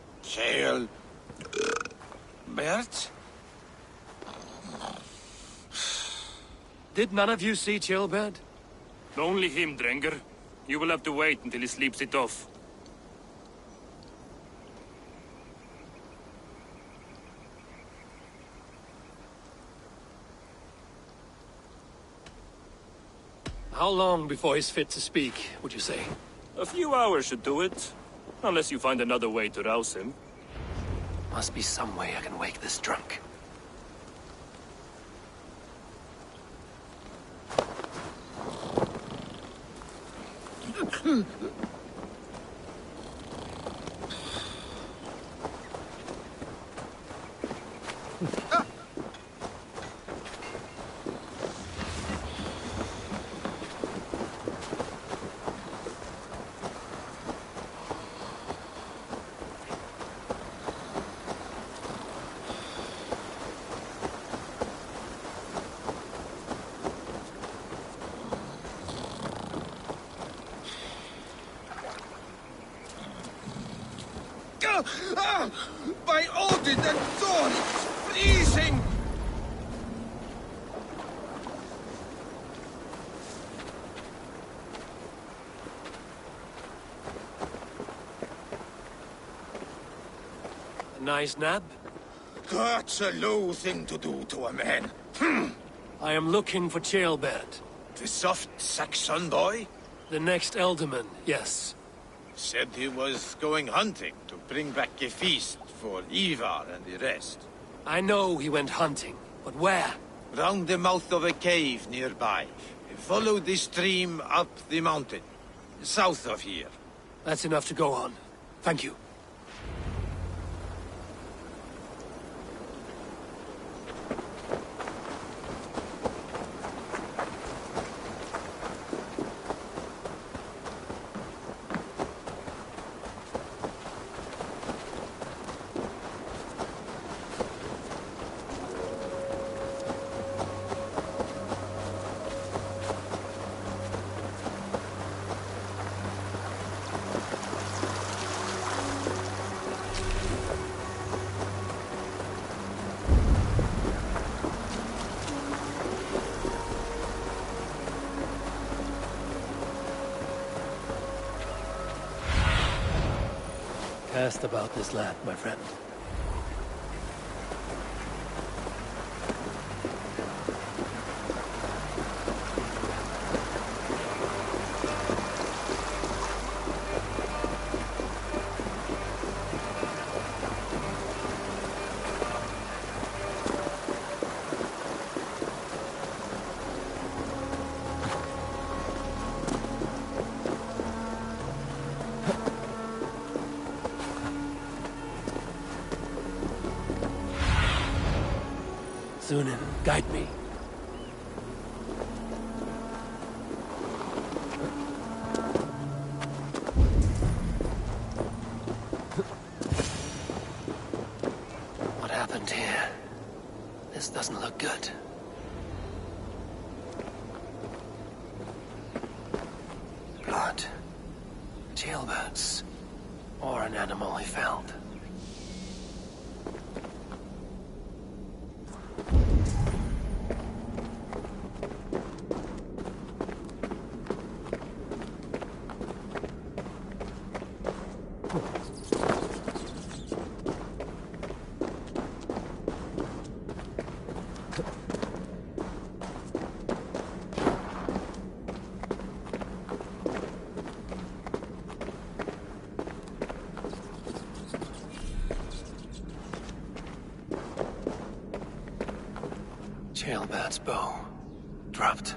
Bert? Did none of you see Ceolbert? Only him, Drenger. You will have to wait until he sleeps it off. How long before he's fit to speak, would you say? A few hours should do it. Unless you find another way to rouse him. Must be some way I can wake this drunk. By Odin and Thor, it's freezing! A nice nap? That's a low thing to do to a man. I am looking for Ceolbert. The soft Saxon boy? The next Elderman, yes. Said he was going hunting to bring back a feast for Ivar and the rest. I know he went hunting, but where? Round the mouth of a cave nearby. Follow the stream up the mountain. South of here. That's enough to go on. Thank you. Cast about this land, my friend. Sunan, guide me. What happened here? This doesn't look good. Blood. Jailbirds. Or an animal he felled. Jailbird's bow. Dropped.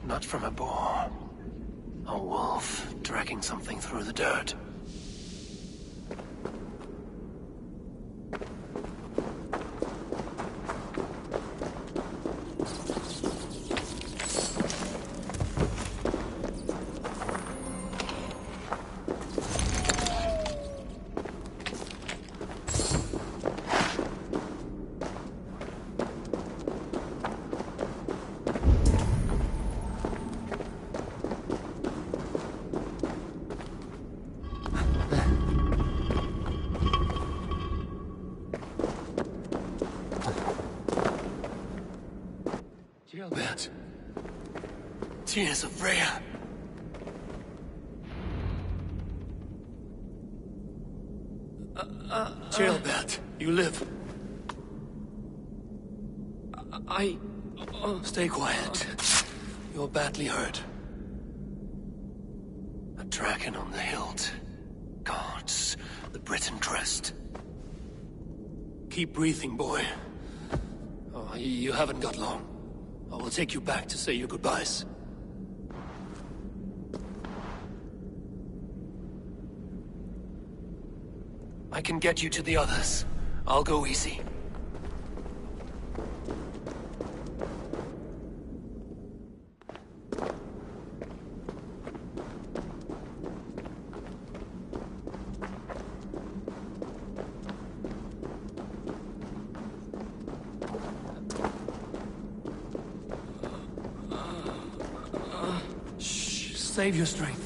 Not from a boar. A wolf dragging something through the dirt. Jailbird. Tears of Freya. Jailbird, you live. Stay quiet. You're badly hurt. A dragon on the hilt. Gods, the Briton crest. Keep breathing, boy. Oh, you haven't got long. I will take you back to say your goodbyes. I can get you to the others. I'll go easy. Save your strength.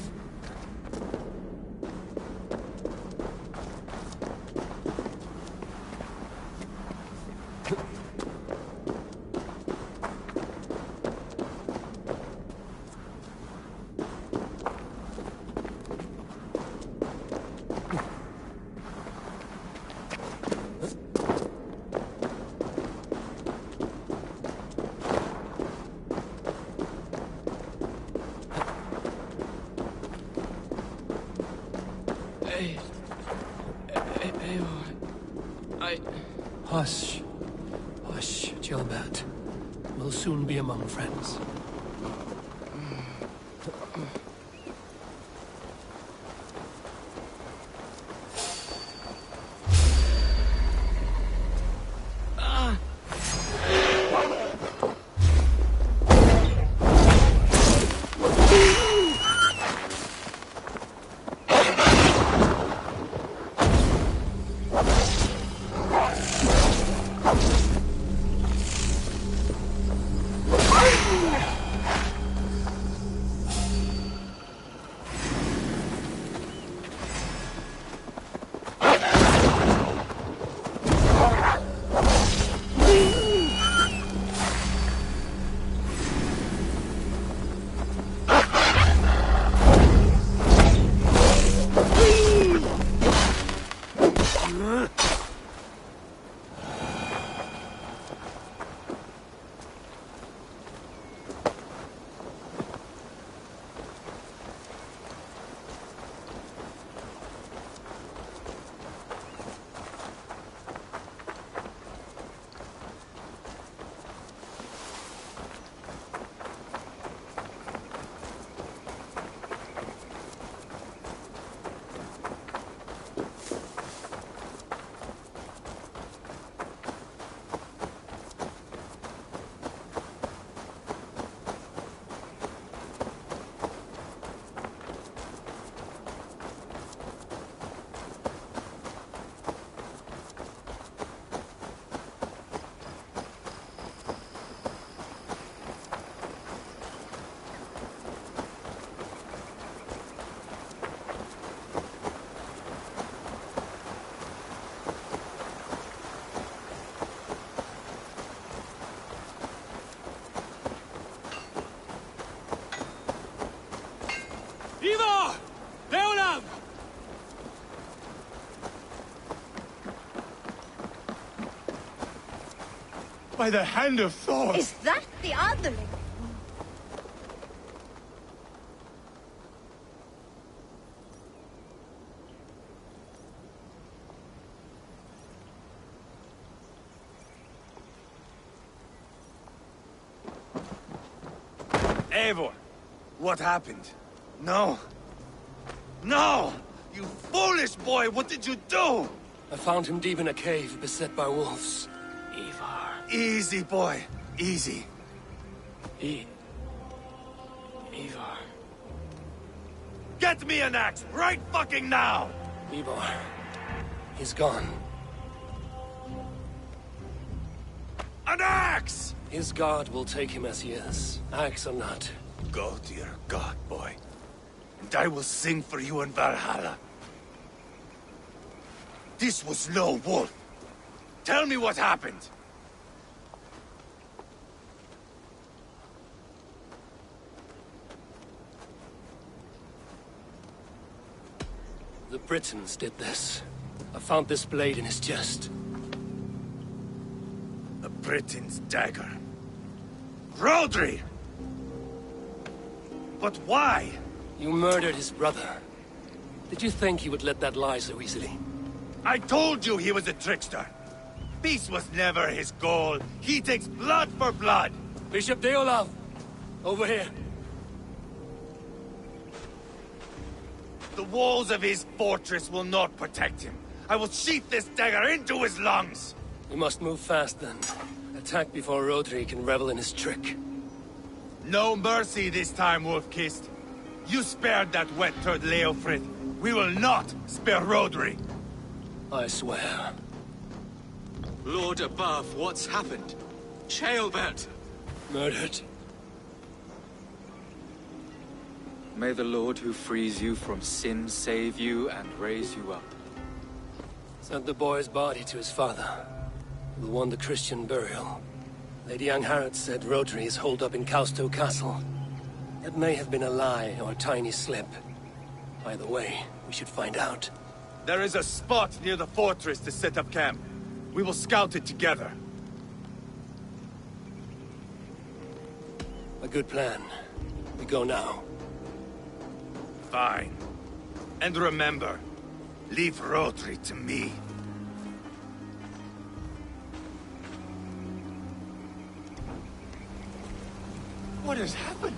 Hush. Hush, Jailbird. We'll soon be among friends. By the hand of Thor! Is that the other? Eivor, what happened? No. No! You foolish boy, what did you do? I found him deep in a cave, beset by wolves. Ivar. Easy, boy. Easy. Ivar. Get me an axe, right fucking now! Ivar. He's gone. An axe! His god will take him as he is, axe or not. Go to your god, boy. And I will sing for you in Valhalla. This was no wolf. Tell me what happened. The Britons did this. I found this blade in his chest. The Briton's dagger. Rodri! But why? You murdered his brother. Did you think he would let that lie so easily? I told you he was a trickster. Peace was never his goal. He takes blood for blood. Bishop Deolav, over here. The walls of his fortress will not protect him. I will sheath this dagger into his lungs. We must move fast then. Attack before Rodri can revel in his trick. No mercy this time, Wolf-Kissed. You spared that wet turd Leofrid. We will not spare Rodri. I swear. Lord above, what's happened? Ceolbert! Murdered. May the Lord who frees you from sin save you and raise you up. Sent the boy's body to his father, who won the Christian burial. Lady Angharad said Rodri is holed up in Kausto Castle. It may have been a lie or a tiny slip. Either way, we should find out. There is a spot near the fortress to set up camp. We will scout it together. A good plan. We go now. Fine. And remember, leave Rodri to me. What has happened?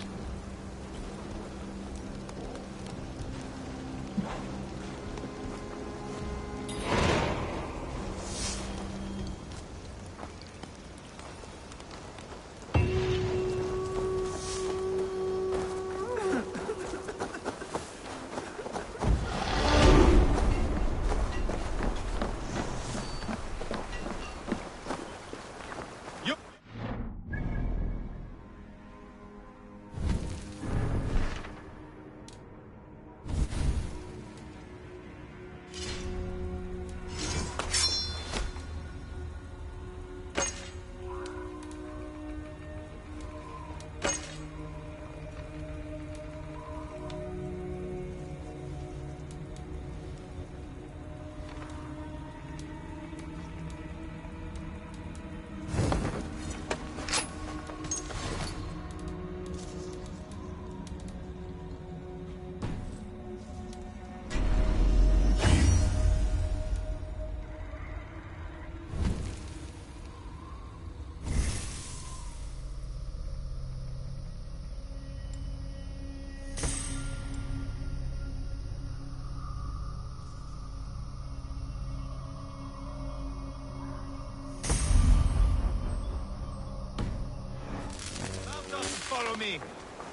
Follow me.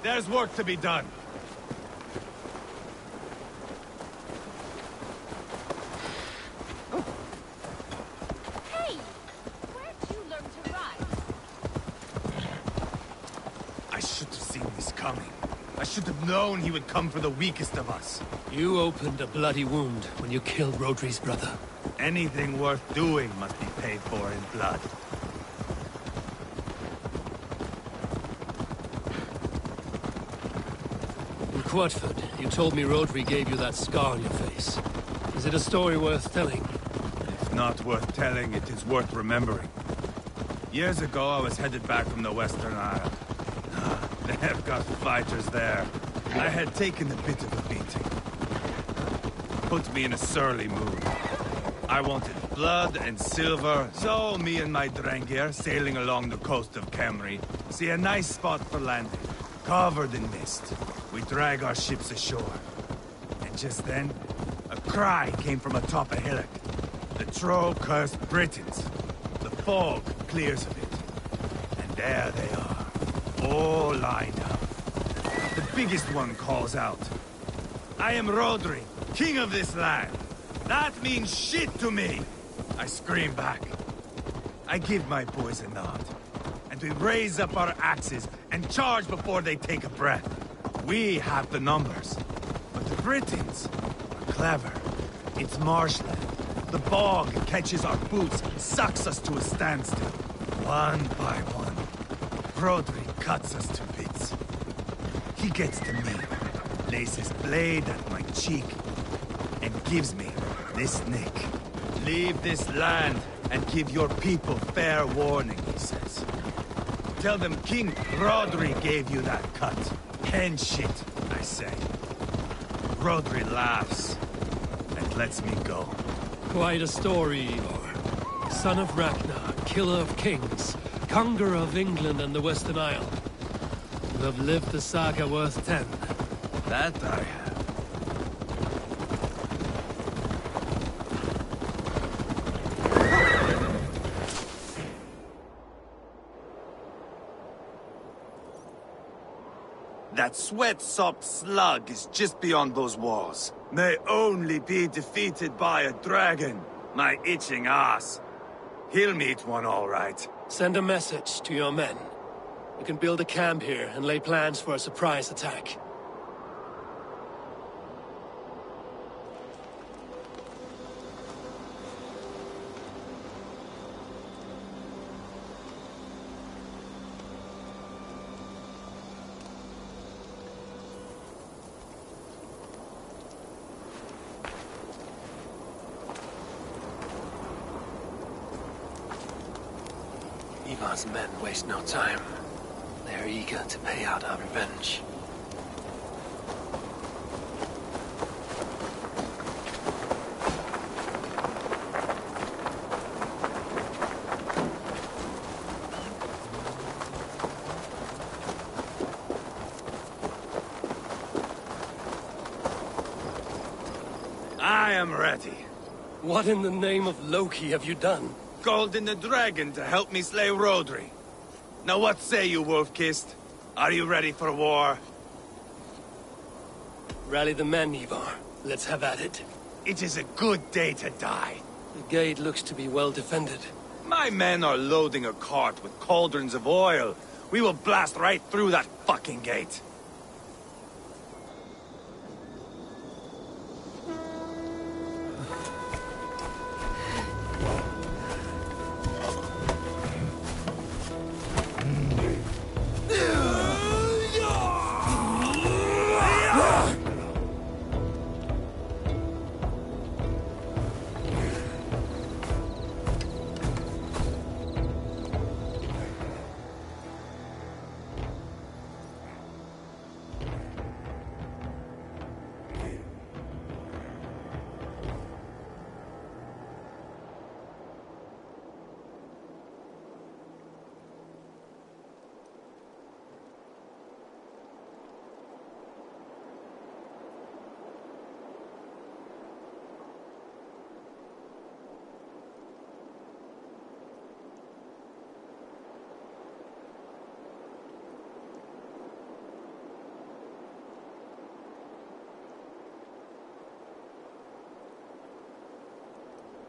There's work to be done. Hey! Where'd you learn to ride? I should have seen this coming. I should have known he would come for the weakest of us. You opened a bloody wound when you killed Rodri's brother. Anything worth doing must be paid for in blood. In Quatford, you told me Rodri gave you that scar on your face. Is it a story worth telling? If not worth telling, it is worth remembering. Years ago, I was headed back from the Western Isle. They've got fighters there. I had taken a bit of a beating. Put me in a surly mood. I wanted blood and silver, so me and my Drengir, sailing along the coast of Kemri, see a nice spot for landing, covered in mist. We drag our ships ashore. And just then, a cry came from atop a hillock. The troll-cursed Britons. The fog clears a bit. And there they are, all lined up. The biggest one calls out, "I am Rodri, king of this land. That means shit to me!" I scream back. I give my boys a nod. And we raise up our axes and charge before they take a breath. We have the numbers. But the Britons are clever. It's marshland. The bog catches our boots, sucks us to a standstill. One by one, Rodri cuts us to bits. He gets to me, lays his blade at my cheek, and gives me this nick. "Leave this land and give your people fair warning," he says. "Tell them King Rodri gave you that cut." "Hen shit," I say. Rodri laughs and lets me go. Quite a story, Eivor. Son of Ragnar, killer of kings, conqueror of England and the Western Isle. You have lived the saga worth 10. That I have. That sweat-sopped slug is just beyond those walls. May only be defeated by a dragon. My itching ass. He'll meet one all right. Send a message to your men. You can build a camp here and lay plans for a surprise attack. Ivar's men waste no time. They're eager to pay out our revenge. I am ready. What in the name of Loki have you done? Called in the dragon to help me slay Rodri. Now what say you, Wolf-Kissed? Are you ready for war? Rally the men, Ivar. Let's have at it. It is a good day to die. The gate looks to be well defended. My men are loading a cart with cauldrons of oil. We will blast right through that fucking gate.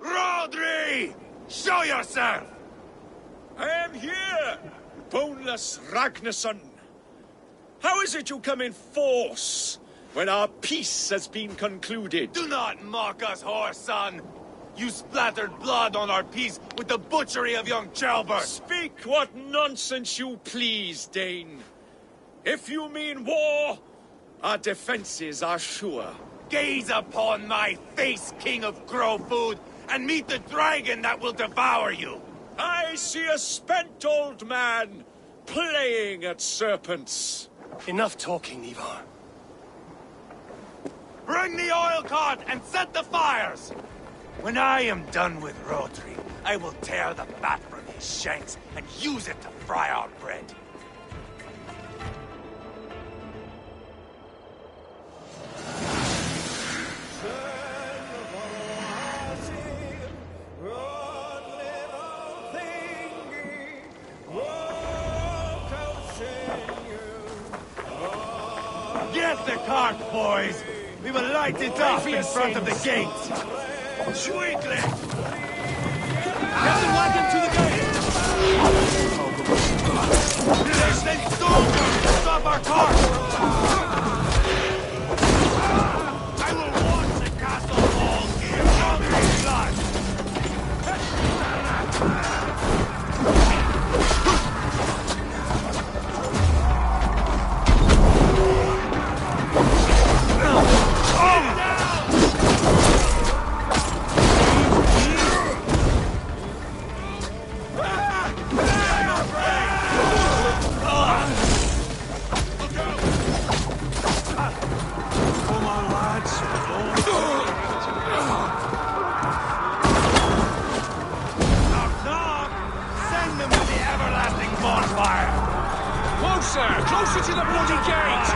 Rodri! Show yourself! I am here, boneless Ragnarsson. How is it you come in force when our peace has been concluded? Do not mock us, whore son! You splattered blood on our peace with the butchery of young Chalbert! Speak what nonsense you please, Dane. If you mean war, our defenses are sure. Gaze upon my face, king of crow food, and meet the dragon that will devour you! I see a spent old man playing at serpents. Enough talking, Ivar. Bring the oil cart and set the fires! When I am done with Rodri, I will tear the fat from his shanks and use it to fry our bread. Get the cart, boys! We will light it up in front of the gate! Sweetly! Get the wagon to the gate! They stole them to stop our cart! I will watch the castle walls in Rodri's blood! Closer to the bloody gate!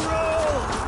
Roll!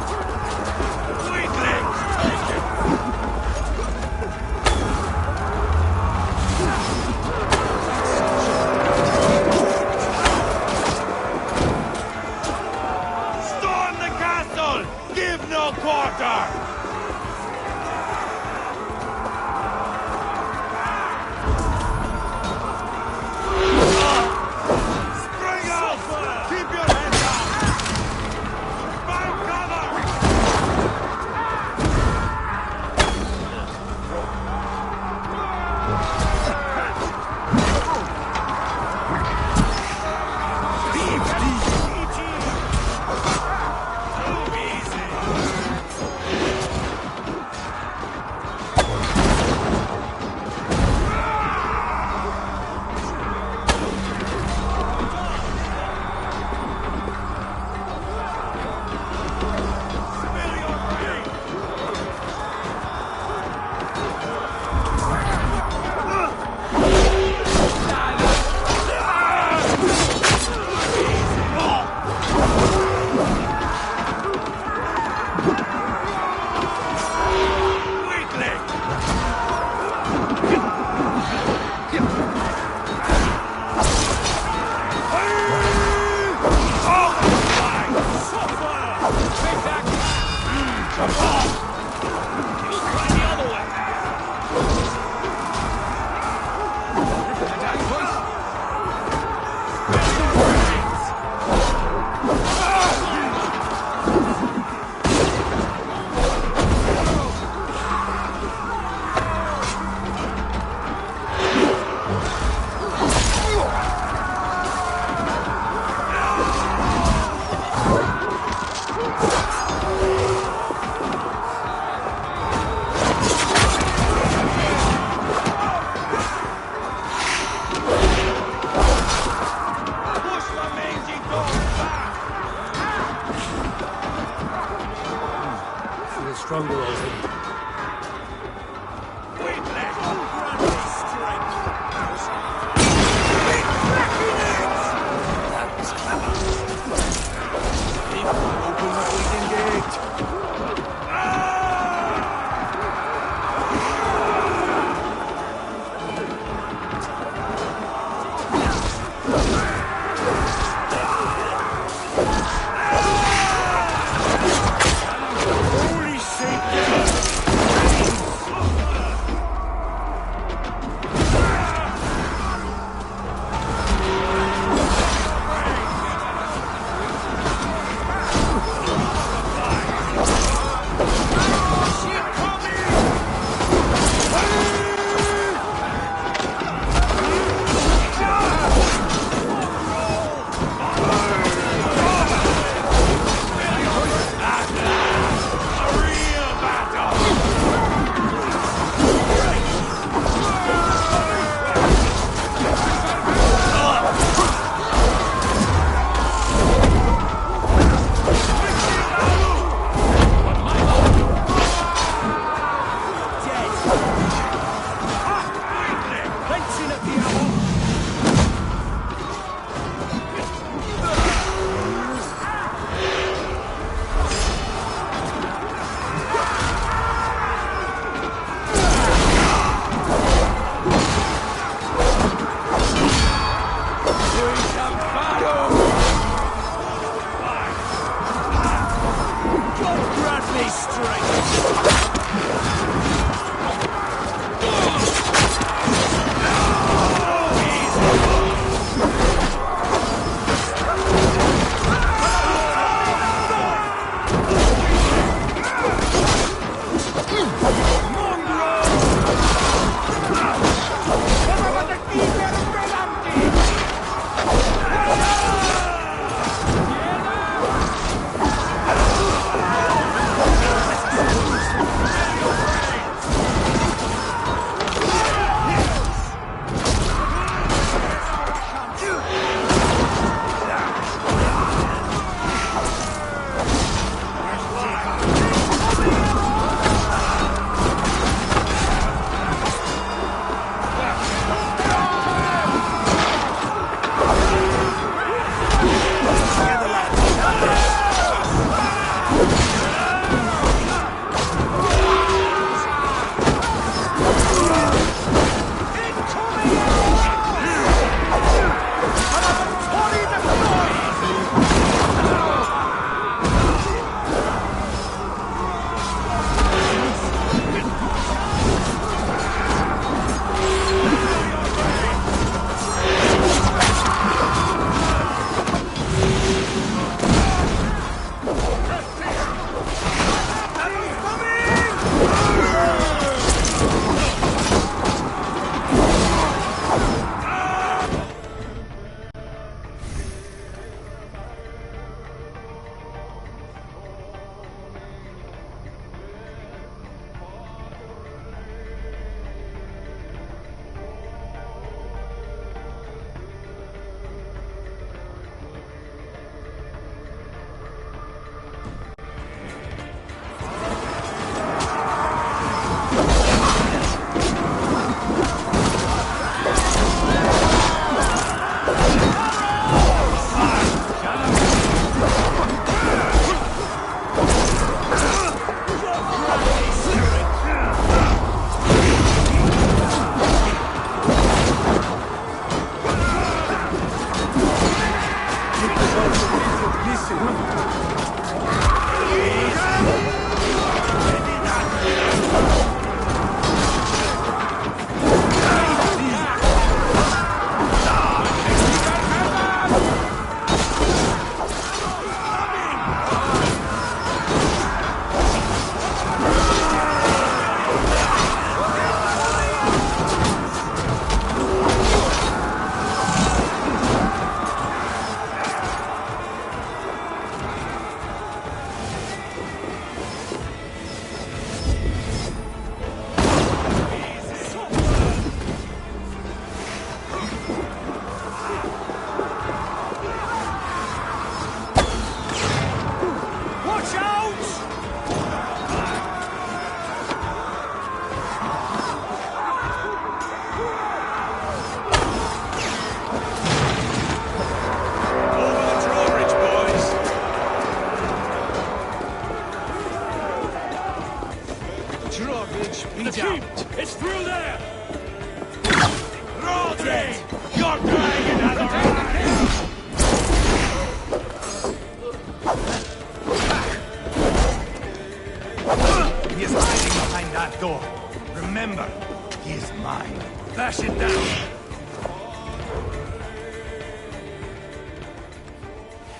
say your dragon has arrived! He is hiding behind that door. Remember, he is mine. Bash it down!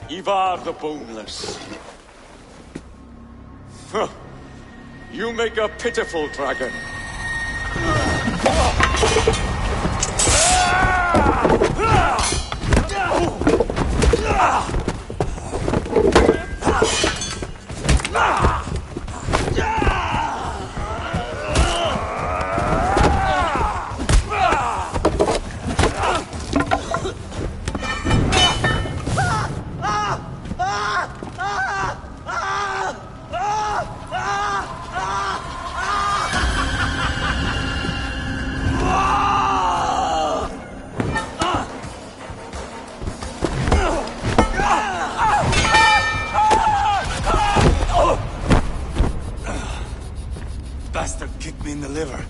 Ivar the Boneless. Huh. You make a pitiful dragon. Bastard kicked me in the liver.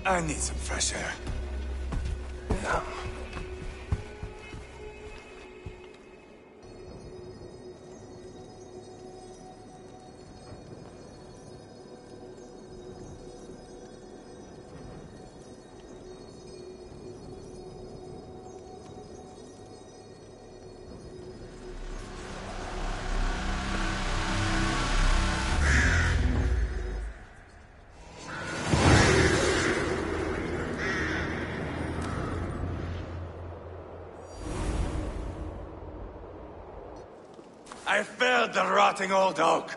I need some fresh air. Yeah. I felled the rotting old oak.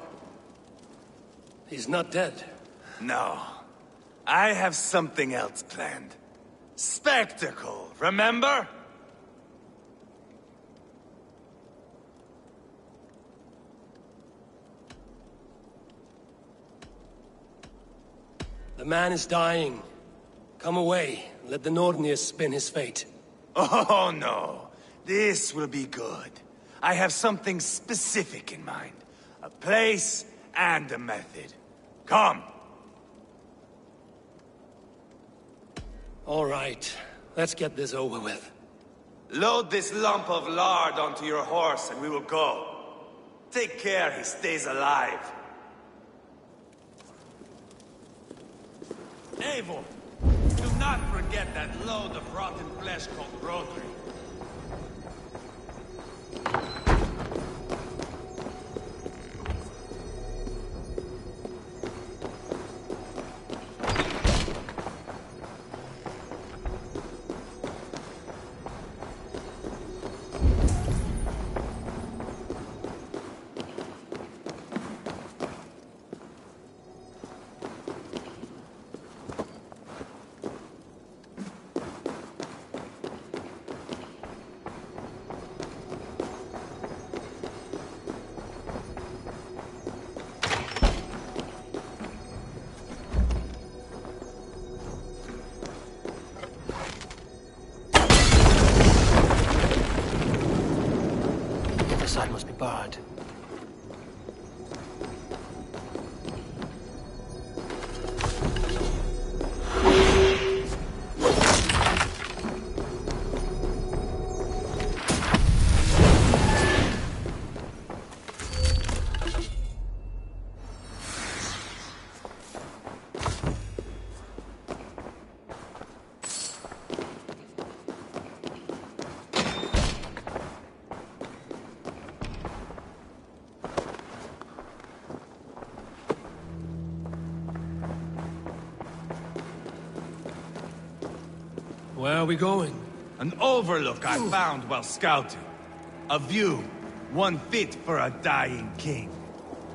He's not dead. No. I have something else planned. Spectacle, remember? The man is dying. Come away. Let the Nordnir spin his fate. Oh, no. This will be good. I have something specific in mind. A place and a method. Come. All right. Let's get this over with. Load this lump of lard onto your horse and we will go. Take care he stays alive. Eivor, do not forget that load of rotten flesh called Rodri. Side must be barred. Where are we going? An overlook I found while scouting. A view, one fit for a dying king.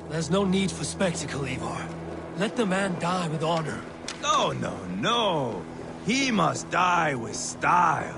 There's no need for spectacle, Eivor. Let the man die with honor. No, no, no. He must die with style.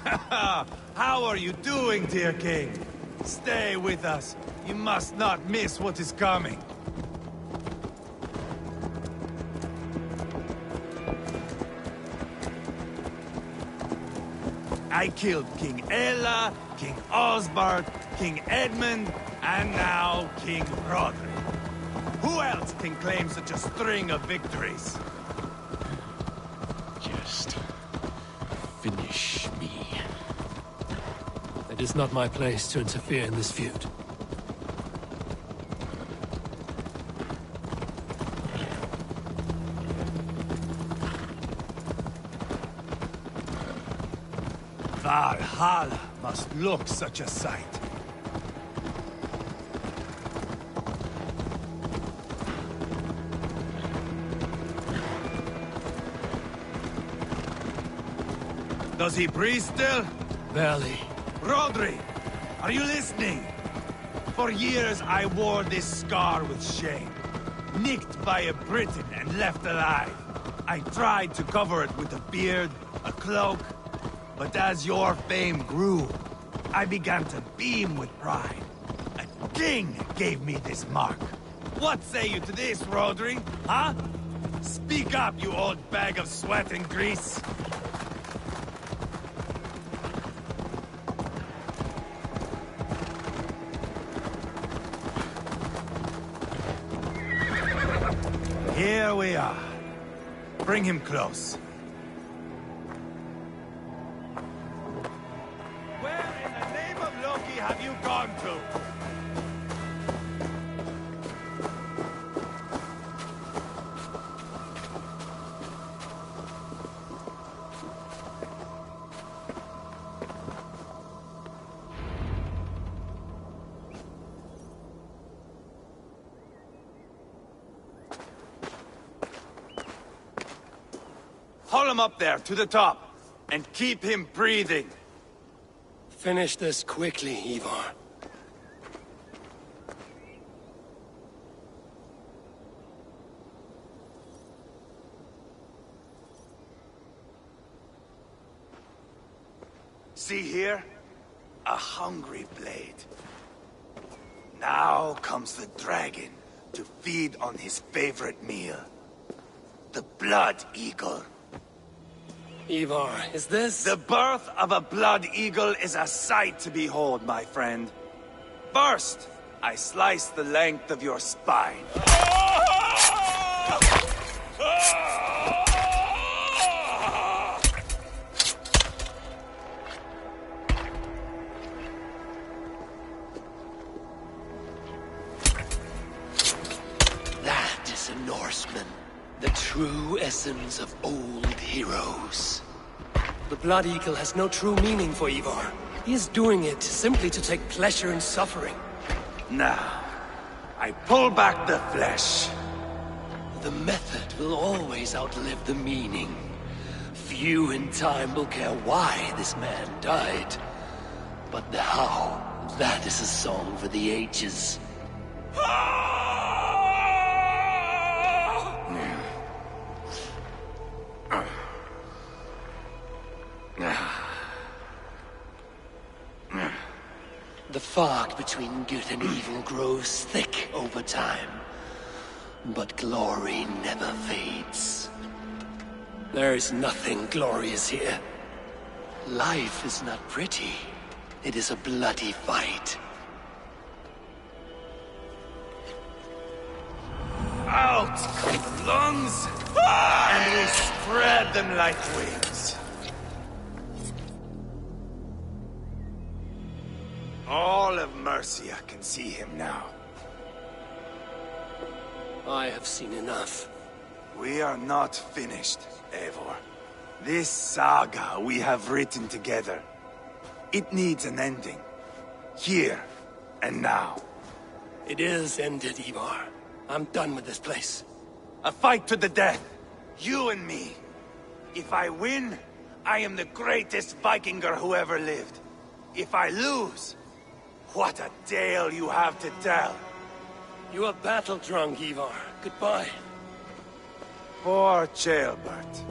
How are you doing, dear king? Stay with us. You must not miss what is coming. I killed King Ella, King Osbert, King Edmund, and now King Roderick. Who else can claim such a string of victories? Just finish me. It is not my place to interfere in this feud. Valhalla must look such a sight. Does he breathe still? Barely. Rodri, are you listening? For years I wore this scar with shame. Nicked by a Briton and left alive. I tried to cover it with a beard, a cloak, but as your fame grew, I began to beam with pride. A king gave me this mark. What say you to this, Rodri? Huh? Speak up, you old bag of sweat and grease. Here we are. Bring him close. Where in the name of Loki have you gone to? Haul him up there, to the top, and keep him breathing. Finish this quickly, Ivar. See here? A hungry blade. Now comes the dragon to feed on his favorite meal. The blood eagle. Ivar, is this? The birth of a blood eagle is a sight to behold, my friend. First, I slice the length of your spine. That is a Norseman. The true essence of old heroes. The Blood Eagle has no true meaning for Ivar. He is doing it simply to take pleasure in suffering. Now, I pull back the flesh. The method will always outlive the meaning. Few in time will care why this man died. But the how, that is a song for the ages. The fog between good and evil grows thick over time. But glory never fades. There is nothing glorious here. Life is not pretty. It is a bloody fight. Out come the lungs, and we spread them like wings. All of Mercia can see him now. I have seen enough. We are not finished, Eivor. This saga we have written together, it needs an ending. Here and now. It is ended, Ivar. I'm done with this place. A fight to the death. You and me. If I win, I am the greatest Vikinger who ever lived. If I lose, what a tale you have to tell. You are battle-drunk, Ivar. Goodbye. Poor Ceolbert.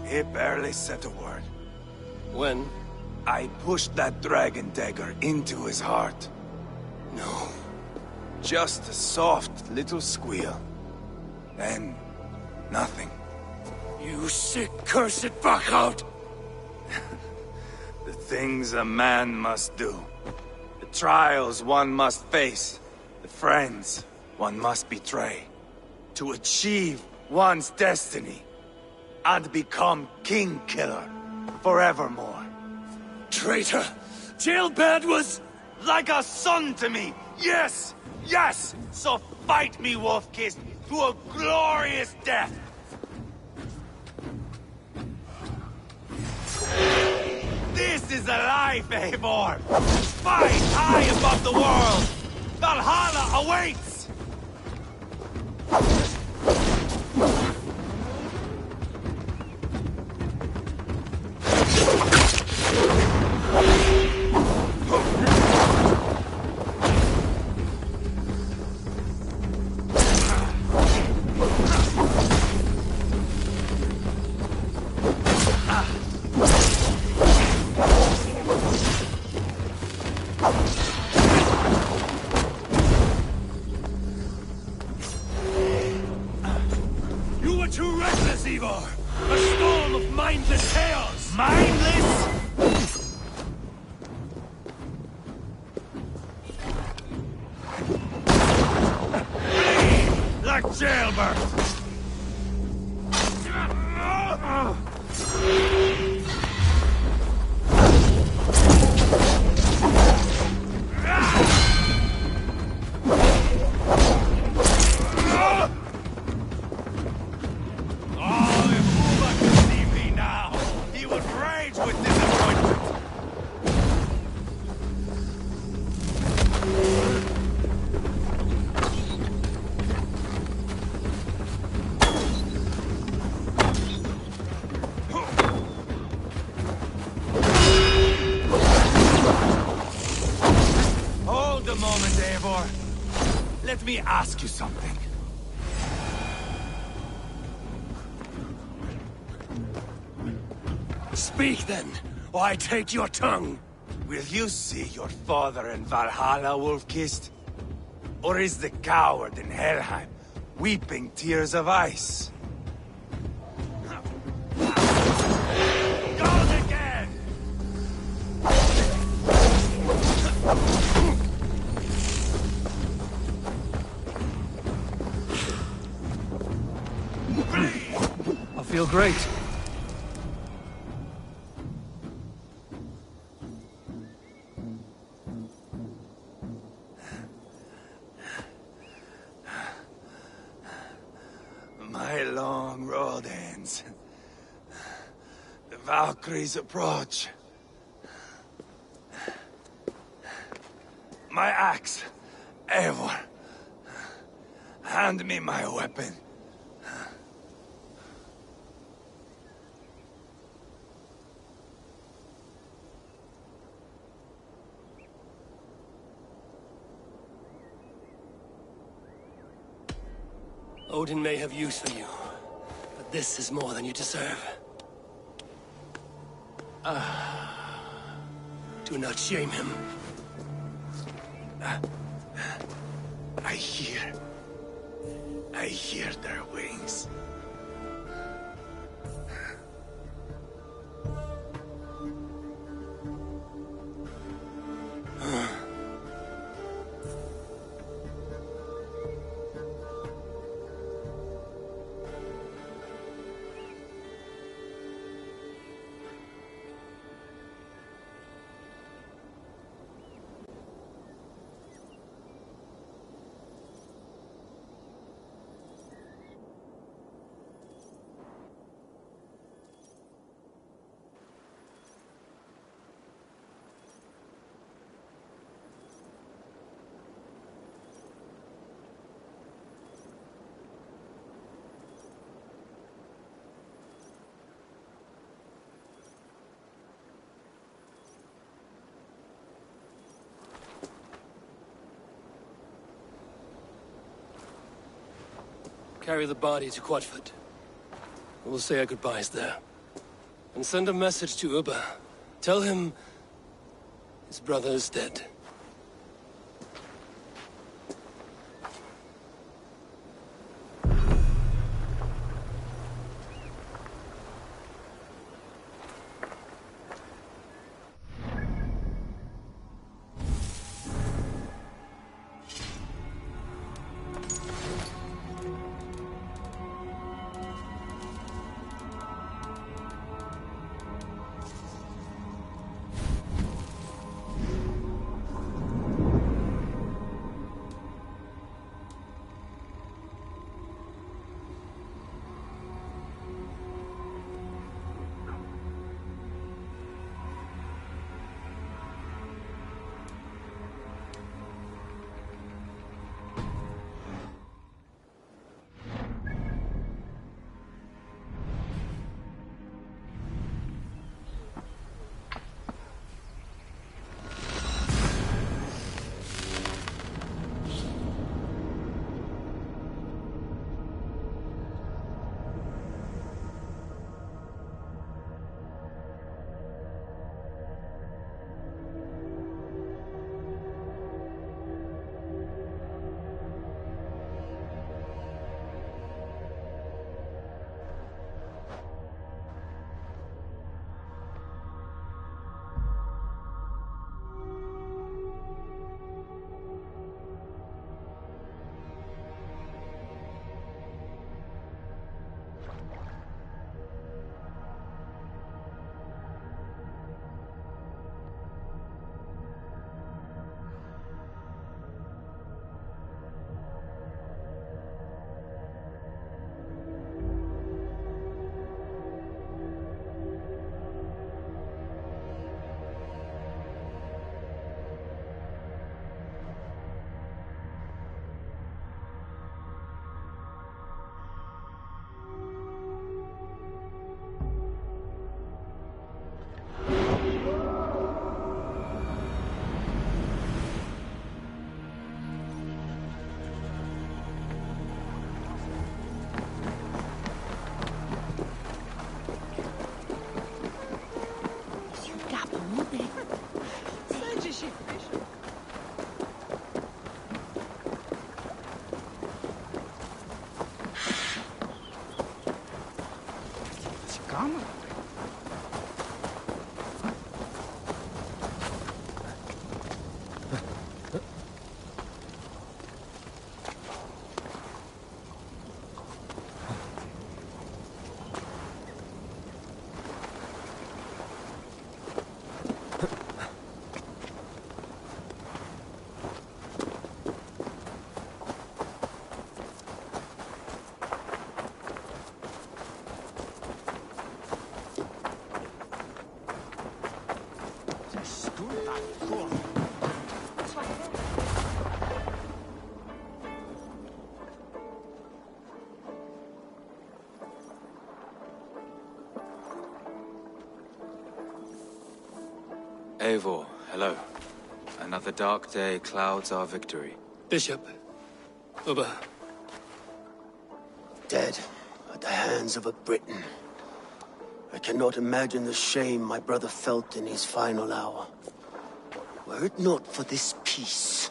He barely said a word. When? I pushed that dragon dagger into his heart. No. Just a soft little squeal. Then, nothing. You sick, cursed fuck-out! The things a man must do. The trials one must face. The friends one must betray. To achieve one's destiny. And become King Killer forevermore. Traitor! Jailbird was... like a son to me! Yes! Yes! So fight me, Wolf-Kissed, to a glorious death! This is a life, Eivor! Fight high above the world! Valhalla awaits! Let me ask you something. Speak then, or I take your tongue. Will you see your father in Valhalla, Wolf-Kissed? Or is the coward in Helheim weeping tears of ice? Goes again! I feel great. My long road ends. The Valkyries approach. My axe, Eivor. Hand me my weapon. Odin may have use for you, but this is more than you deserve. Do not shame him. I hear their wings. Carry the body to Quatford. We'll say our goodbyes there. And send a message to Ubba Tell him his brother is dead. Eivor, hello. Another dark day clouds our victory. Bishop. Uber. Dead at the hands of a Briton. I cannot imagine the shame my brother felt in his final hour. Were it not for this peace...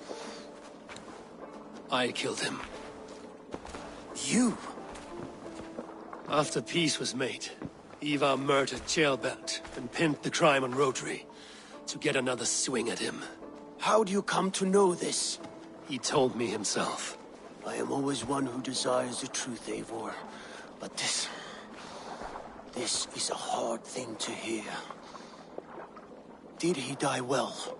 I killed him. You? After peace was made, Ivar murdered Ceolbert and pinned the crime on Rhodri to get another swing at him. How do you come to know this? He told me himself. I am always one who desires the truth, Eivor. But this is a hard thing to hear. Did he die well?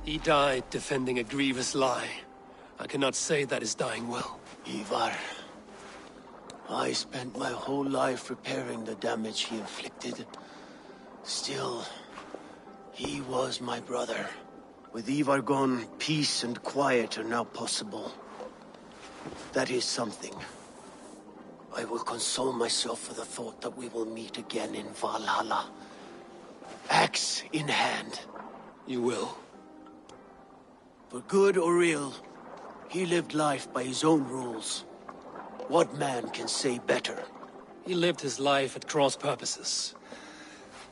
He died defending a grievous lie. I cannot say that is dying well. Ivar, I spent my whole life repairing the damage he inflicted. Still, he was my brother. With Ivar gone, peace and quiet are now possible. That is something. I will console myself for the thought that we will meet again in Valhalla. Axe in hand. You will. For good or ill, he lived life by his own rules. What man can say better? He lived his life at cross purposes.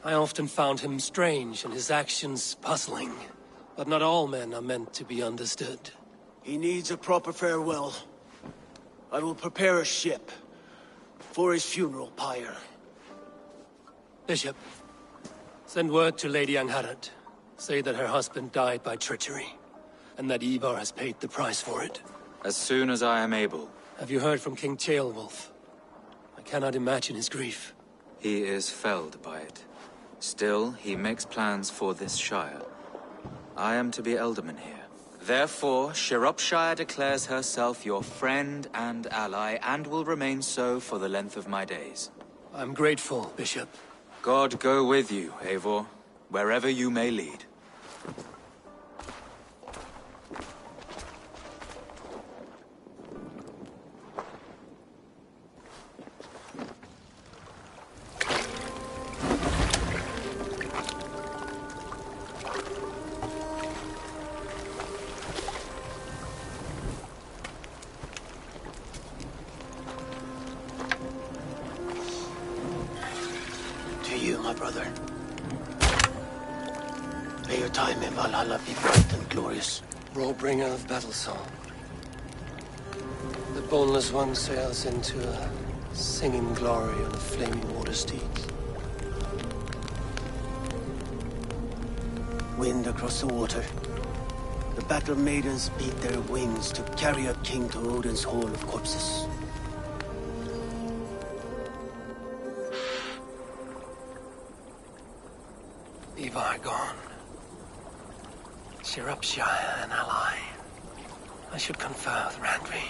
I often found him strange and his actions puzzling. But not all men are meant to be understood. He needs a proper farewell. I will prepare a ship for his funeral pyre. Bishop, send word to Lady Angharad. Say that her husband died by treachery, and that Ivar has paid the price for it. As soon as I am able. Have you heard from King Ceolwulf? I cannot imagine his grief. He is felled by it. Still, he makes plans for this shire. I am to be Elderman here. Therefore, Shropshire declares herself your friend and ally, and will remain so for the length of my days. I'm grateful, Bishop. God go with you, Eivor, wherever you may lead. My brother. May your time in Valhalla be bright and glorious. Roll-bringer of battle song. The boneless one sails into a singing glory on a flaming water steed. Wind across the water. The battle maidens beat their wings to carry a king to Odin's hall of corpses. Ivar gone. Shropshire an ally. I should confer with Randvi.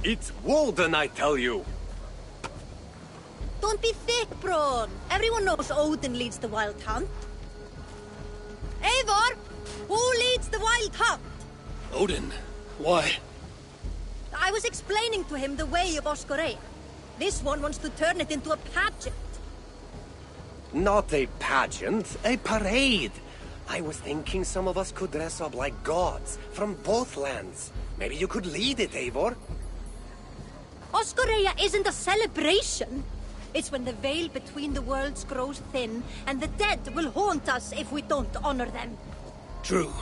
It's Walden, I tell you! Don't be thick, Braun. Everyone knows Odin leads the wild hunt. Eivor! Who leads the wild hunt? Odin? Why? I was explaining to him the way of Oscorrea. This one wants to turn it into a pageant. Not a pageant, a parade. I was thinking some of us could dress up like gods from both lands. Maybe you could lead it, Eivor. Oscorrea isn't a celebration. It's when the veil between the worlds grows thin, and the dead will haunt us if we don't honor them. True.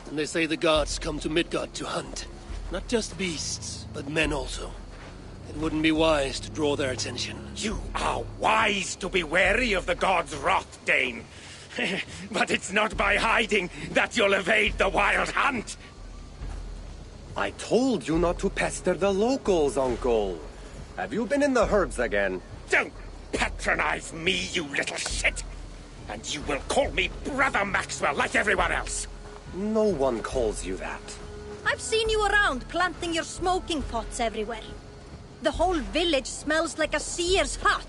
And they say the gods come to Midgard to hunt. Not just beasts, but men also. It wouldn't be wise to draw their attention. You are wise to be wary of the gods' wrath, Dane. But it's not by hiding that you'll evade the wild hunt. I told you not to pester the locals, Uncle. Have you been in the herbs again? Don't patronize me, you little shit! And you will call me Brother Maxwell like everyone else! No one calls you that. I've seen you around planting your smoking pots everywhere. The whole village smells like a seer's hut.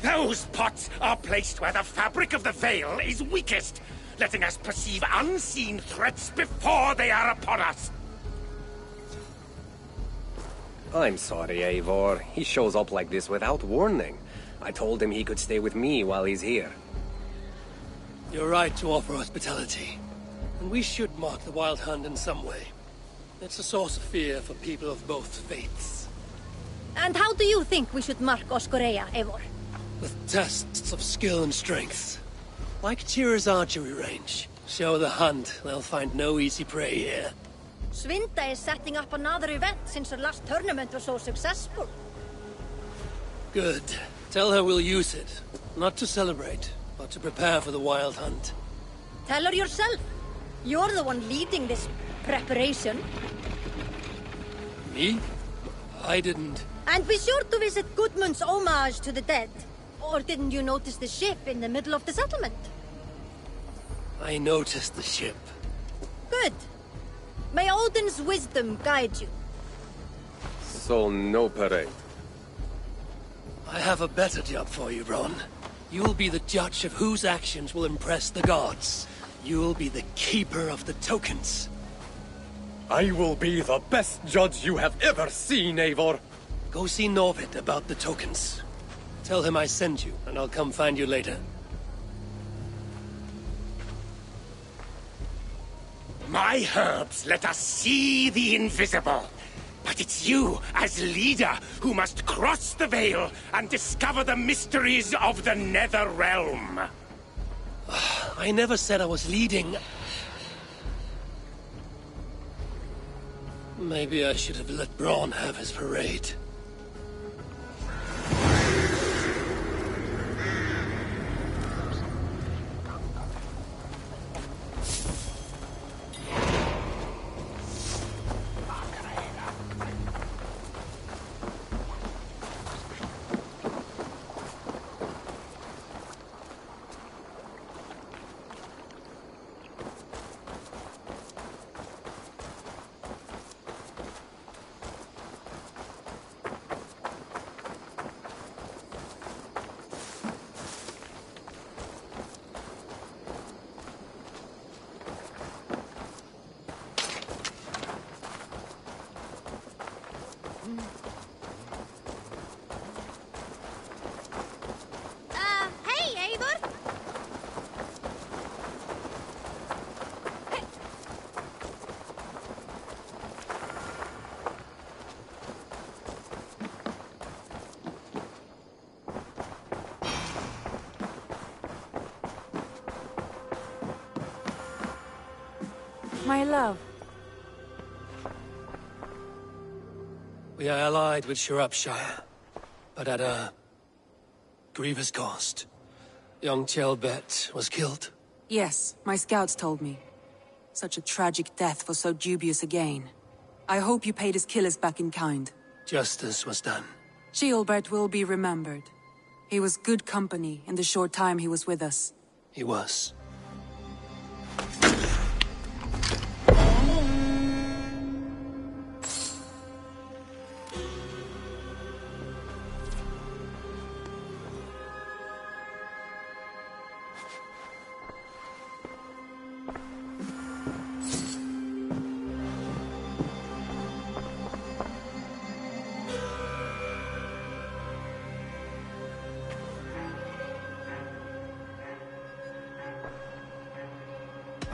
Those pots are placed where the fabric of the veil is weakest, letting us perceive unseen threats before they are upon us. I'm sorry, Eivor. He shows up like this without warning. I told him he could stay with me while he's here. You're right to offer hospitality. And we should mark the wild hunt in some way. It's a source of fear for people of both faiths. And how do you think we should mark Oscorrea, Eivor? With tests of skill and strength. Like Tyr's archery range. Show the hunt, they'll find no easy prey here. Svinda is setting up another event since her last tournament was so successful. Good. Tell her we'll use it. Not to celebrate, but to prepare for the wild hunt. Tell her yourself. You're the one leading this preparation. Me? I didn't... And be sure to visit Gudmund's homage to the dead. Or didn't you notice the ship in the middle of the settlement? I noticed the ship. Good. May Odin's wisdom guide you. So, no parade. I have a better job for you, Ron. You'll be the judge of whose actions will impress the gods. You'll be the keeper of the tokens. I will be the best judge you have ever seen, Eivor. Go see Norvid about the tokens. Tell him I sent you, and I'll come find you later. My herbs let us see the invisible. But it's you, as leader, who must cross the veil and discover the mysteries of the Nether Realm. I never said I was leading. Maybe I should have let Braun have his parade. Hey, Eivor! My love. We are allied with Shropshire, but at a grievous cost. Young Chelbet was killed. Yes, my scouts told me. Such a tragic death for so dubious a gain. I hope you paid his killers back in kind. Justice was done. Ceolbert will be remembered. He was good company in the short time he was with us. He was.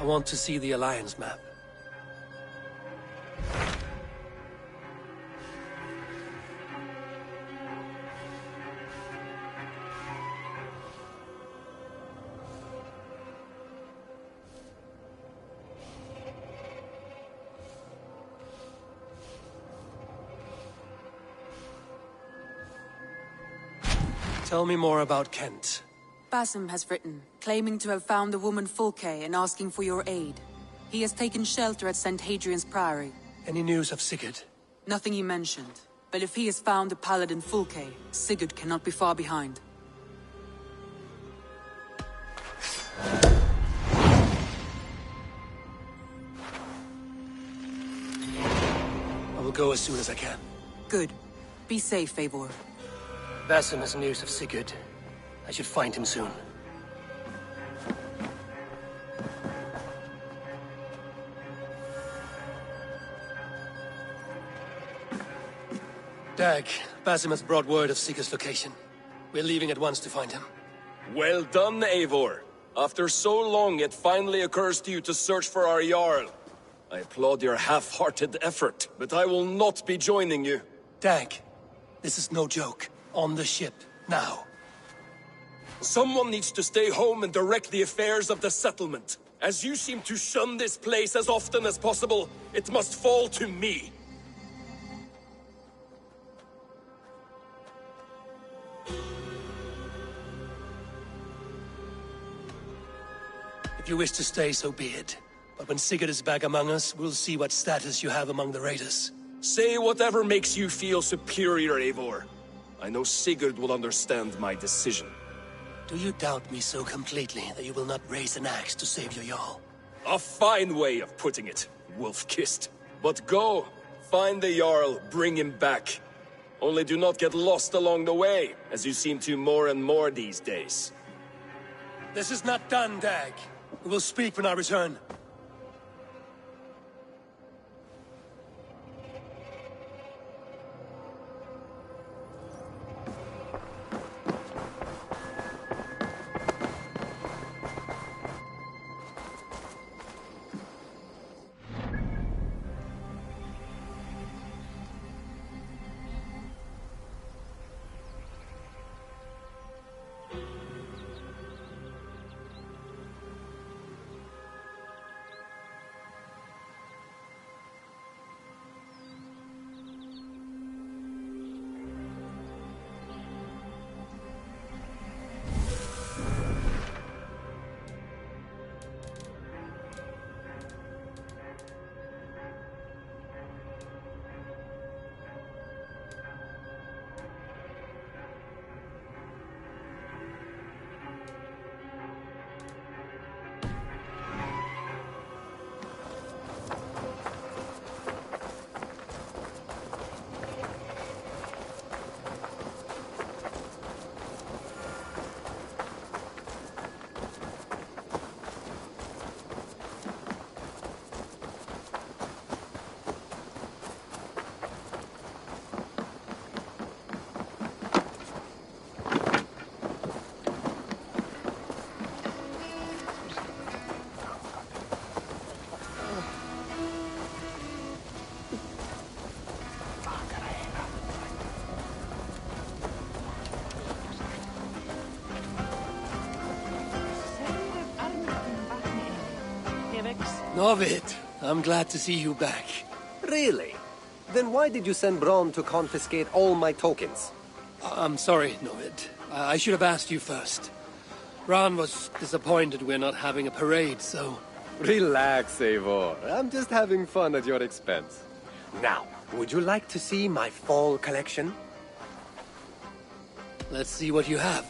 want to see the Alliance map. Tell me more about Kent. Basim has written, claiming to have found the woman Fulke and asking for your aid. He has taken shelter at St. Hadrian's Priory. Any news of Sigurd? Nothing he mentioned. But if he has found the paladin Fulke, Sigurd cannot be far behind. I will go as soon as I can. Good. Be safe, Eivor. Basim has news of Sigurd. I should find him soon. Dag, Basim has brought word of Sigurd's location. We're leaving at once to find him. Well done, Eivor. After so long, it finally occurs to you to search for our Jarl. I applaud your half-hearted effort, but I will not be joining you. Dag, this is no joke. On the ship, now. Someone needs to stay home and direct the affairs of the settlement. As you seem to shun this place as often as possible, it must fall to me. If you wish to stay, so be it. But when Sigurd is back among us, we'll see what status you have among the raiders. Say whatever makes you feel superior, Eivor. I know Sigurd will understand my decision. Do you doubt me so completely that you will not raise an axe to save your Jarl? A fine way of putting it, wolf-kissed. But go, find the Jarl, bring him back. Only do not get lost along the way, as you seem to more and more these days. This is not done, Dag. We will speak when I return. Novid, I'm glad to see you back. Really? Then why did you send Bronn to confiscate all my tokens? I'm sorry, Novid. I should have asked you first. Bronn was disappointed we're not having a parade, so... Relax, Eivor. I'm just having fun at your expense. Now, would you like to see my fall collection? Let's see what you have.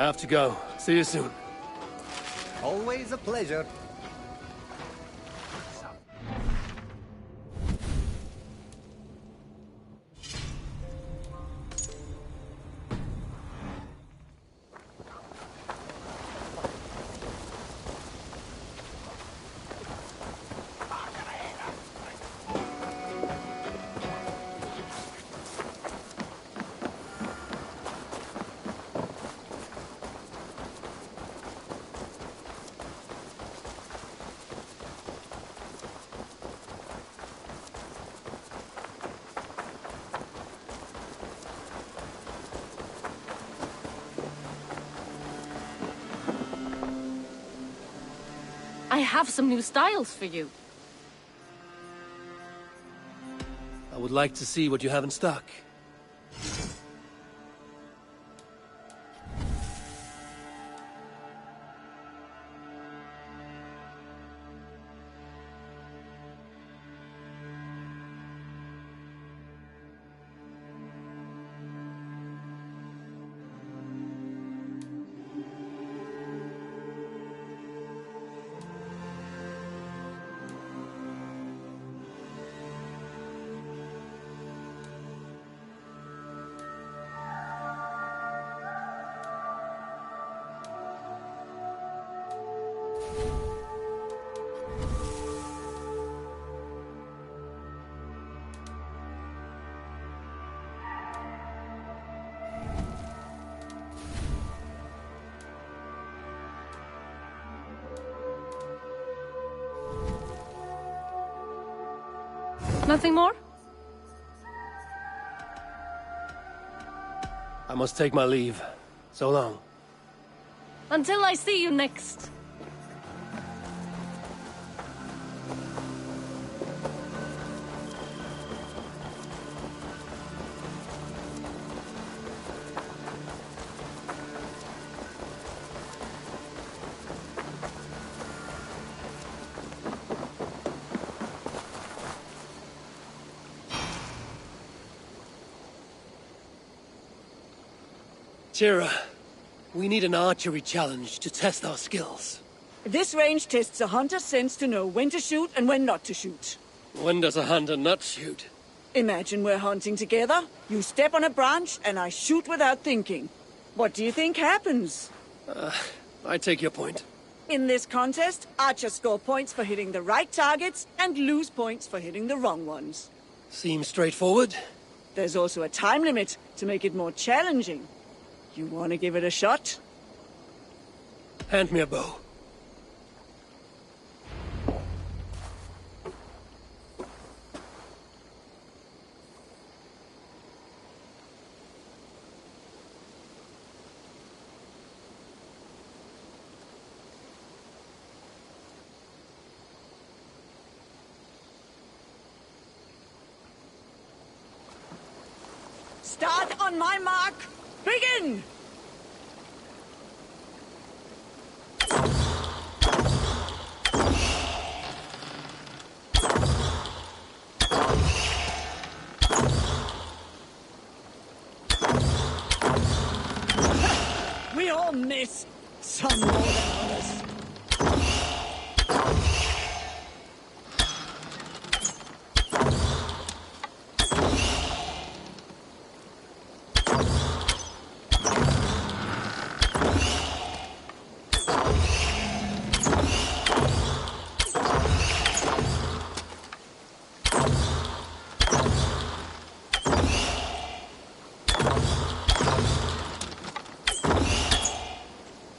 have to go. See you soon. Always a pleasure. I have some new styles for you. I would like to see what you have in stock. Nothing more? I must take my leave. So long. Until I see you next. Tira, we need an archery challenge to test our skills. This range tests a hunter's sense to know when to shoot and when not to shoot. When does a hunter not shoot? Imagine we're hunting together. You step on a branch and I shoot without thinking. What do you think happens? I take your point. In this contest, archers score points for hitting the right targets and lose points for hitting the wrong ones. Seems straightforward. There's also a time limit to make it more challenging. You want to give it a shot? Hand me a bow. Start on my mark. Begin! We all miss. Some more than others.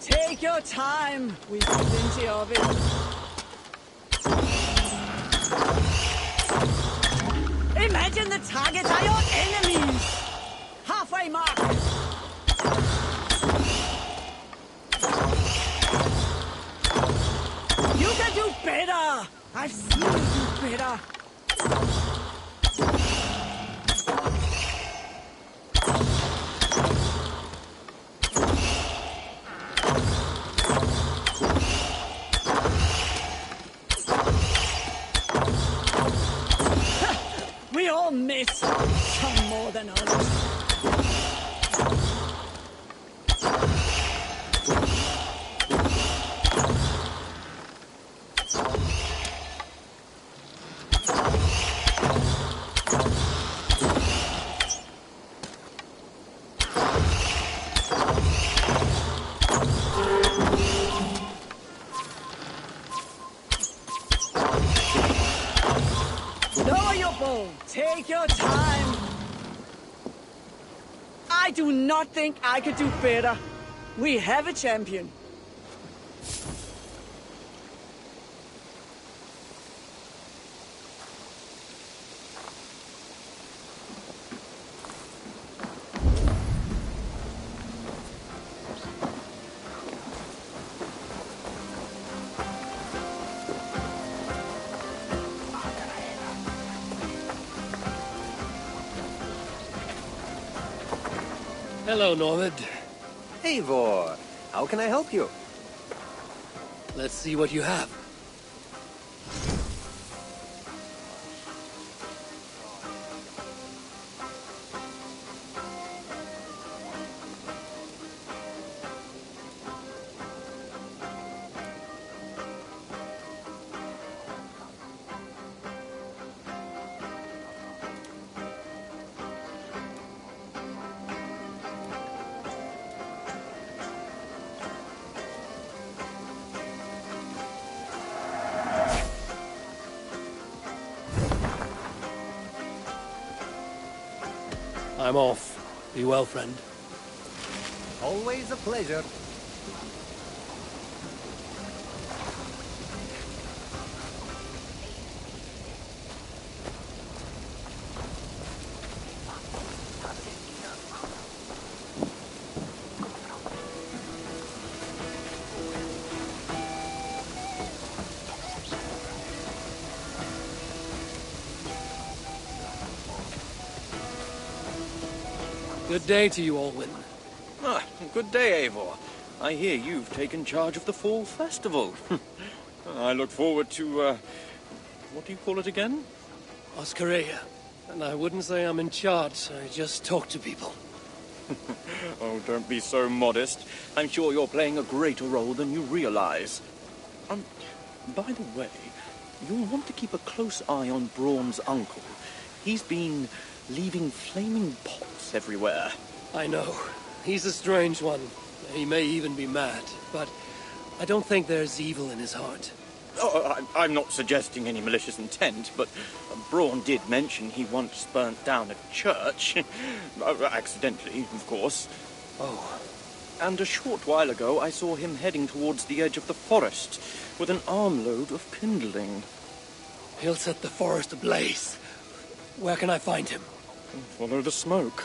Take your time. We've plenty of it. Imagine the targets are your enemies. Halfway mark. You can do better. I've seen you do better. We all miss. Some more than others. Take your time. I do not think I could do better. We have a champion. Hello, Norvid. Eivor, how can I help you? Let's see what you have. I'm off. Be well, friend. Always a pleasure. Good day to you, Alwyn. Ah, good day, Eivor. I hear you've taken charge of the Fall Festival. I look forward to, what do you call it again? Oscaria. And I wouldn't say I'm in charge, I just talk to people. Oh, don't be so modest. I'm sure you're playing a greater role than you realize. By the way, you'll want to keep a close eye on Braun's uncle. He's been leaving flaming pots everywhere. I know. He's a strange one. He may even be mad, but I don't think there's evil in his heart. Oh, I'm not suggesting any malicious intent, but Braun did mention he once burnt down a church. Accidentally, of course. Oh. And a short while ago, I saw him heading towards the edge of the forest with an armload of kindling. He'll set the forest ablaze. Where can I find him? Follow the smoke.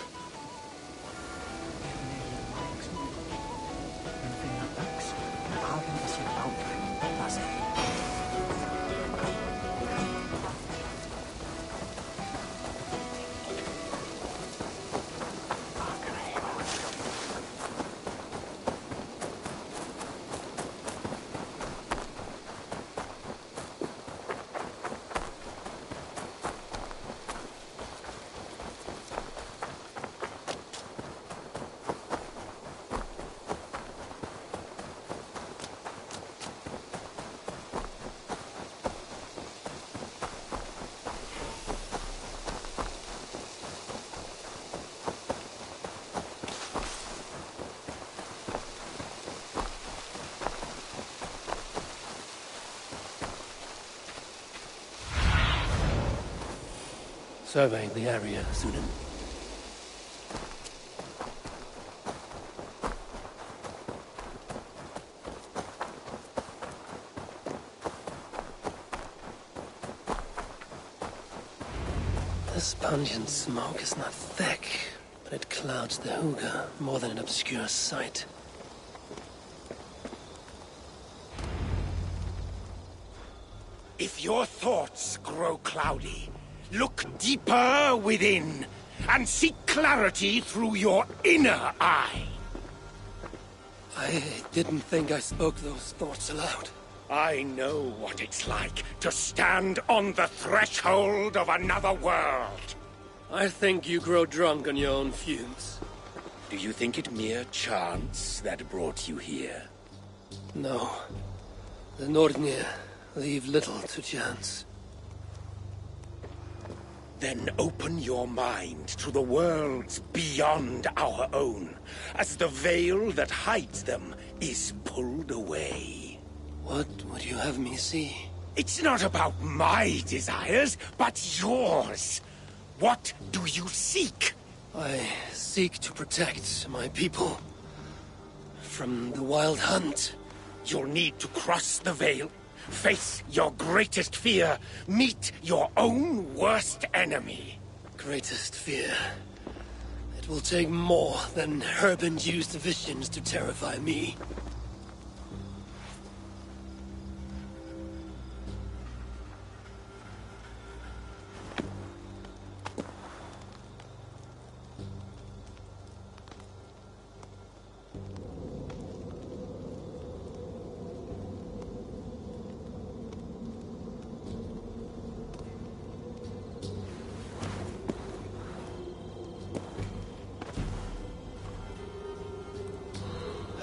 Surveying the area, Sunan. This pungent smoke is not thick, but it clouds the hooga more than it obscures sight. If your thoughts grow cloudy, look deeper within, and seek clarity through your inner eye. I didn't think I spoke those thoughts aloud. I know what it's like to stand on the threshold of another world. I think you grow drunk on your own fumes. Do you think it mere chance that brought you here? No. The Nordnir leave little to chance. Then open your mind to the worlds beyond our own, as the veil that hides them is pulled away. What would you have me see? It's not about my desires, but yours. What do you seek? I seek to protect my people from the Wild Hunt. You'll need to cross the veil, face your greatest fear, meet your own worst enemy. Greatest fear. It will take more than herb-induced visions to terrify me.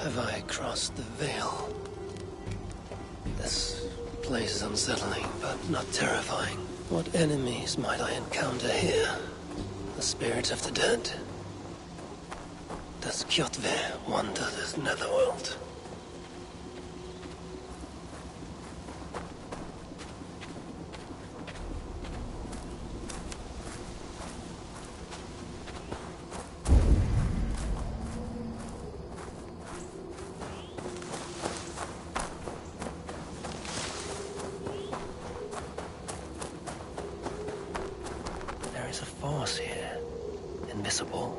Have I crossed the veil? This place is unsettling, but not terrifying. What enemies might I encounter here? The spirits of the dead? Does Kjotve wander this netherworld? There's a force here. Invisible.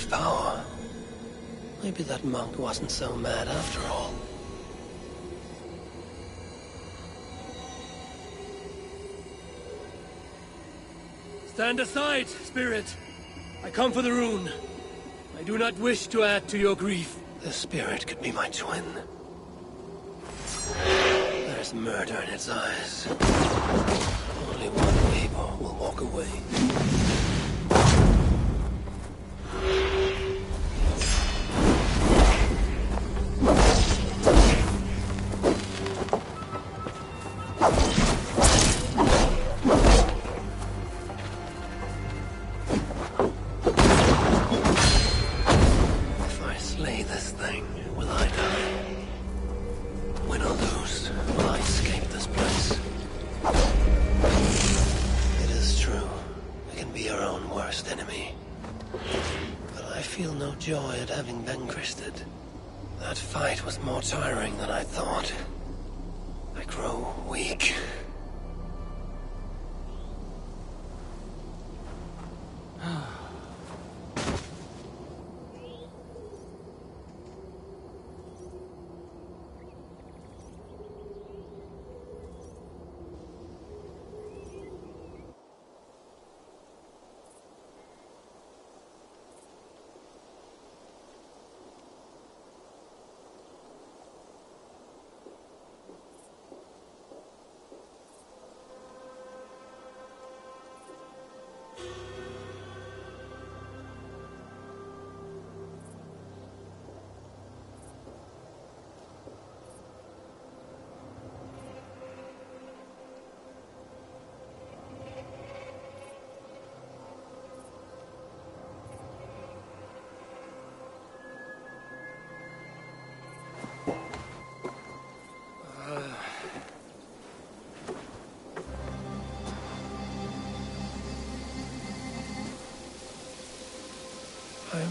Power. Maybe that monk wasn't so mad after all. Stand aside, spirit. I come for the rune. I do not wish to add to your grief. The spirit could be my twin. There's murder in its eyes. Only one neighbor will walk away. Joy at having vanquished it. That fight was more tiring than I thought. I grow weak.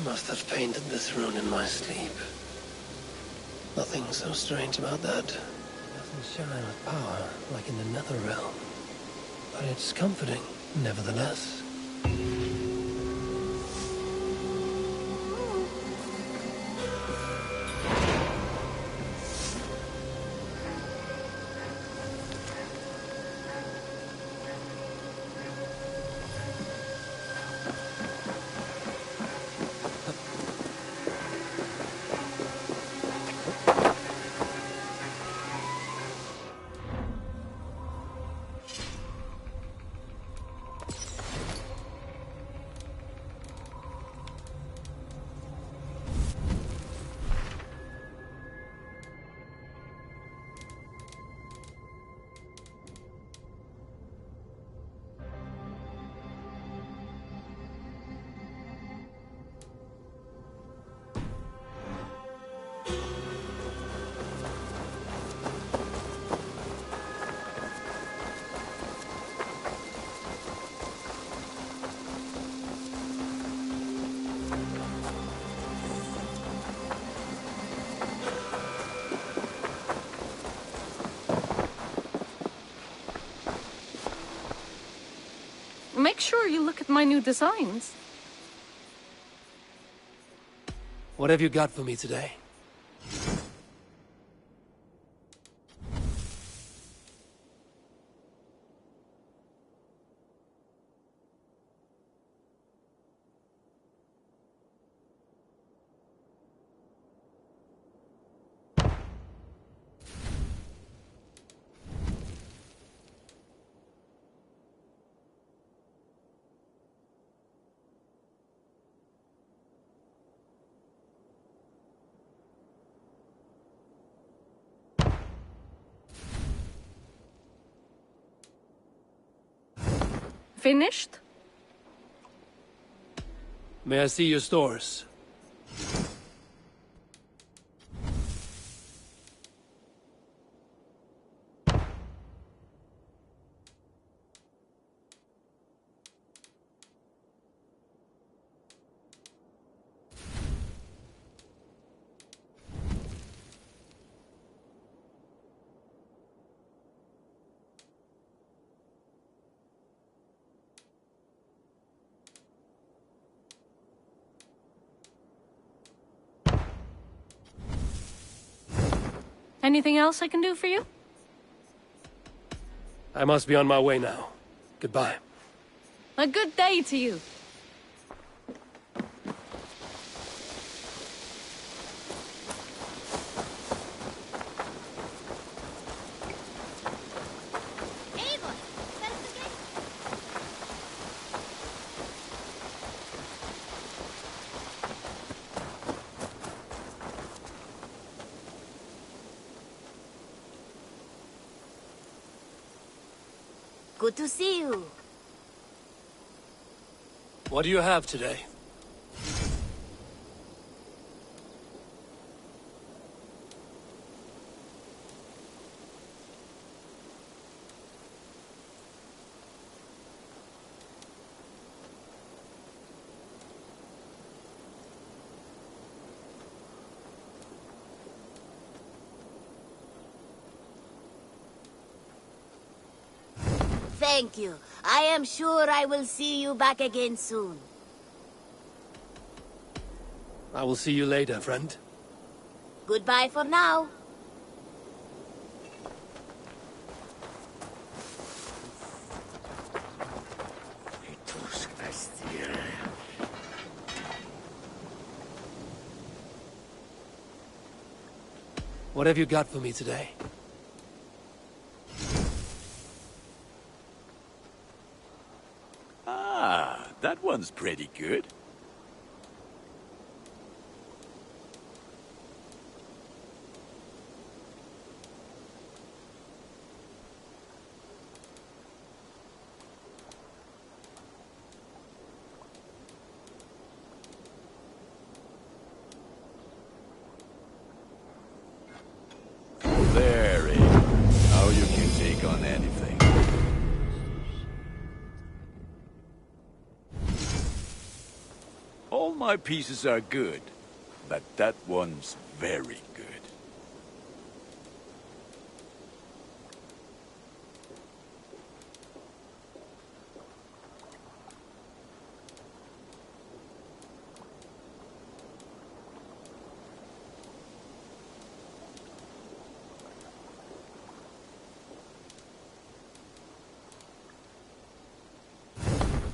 must have painted this rune in my sleep. Nothing so strange about that. It doesn't shine with power like in the nether realm. But it's comforting, nevertheless. Make sure you look at my new designs. What have you got for me today? Finished? May I see your stores? Anything else I can do for you? I must be on my way now. Goodbye. A good day to you. Good to see you. What do you have today? Thank you. I am sure I will see you back again soon. I will see you later, friend. Goodbye for now. What have you got for me today? Ah, that one's pretty good. Very. Now you can take on anything. All my pieces are good, but that one's very good.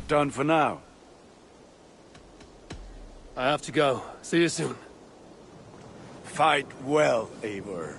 Done for now. I have to go. See you soon. Fight well, Eivor.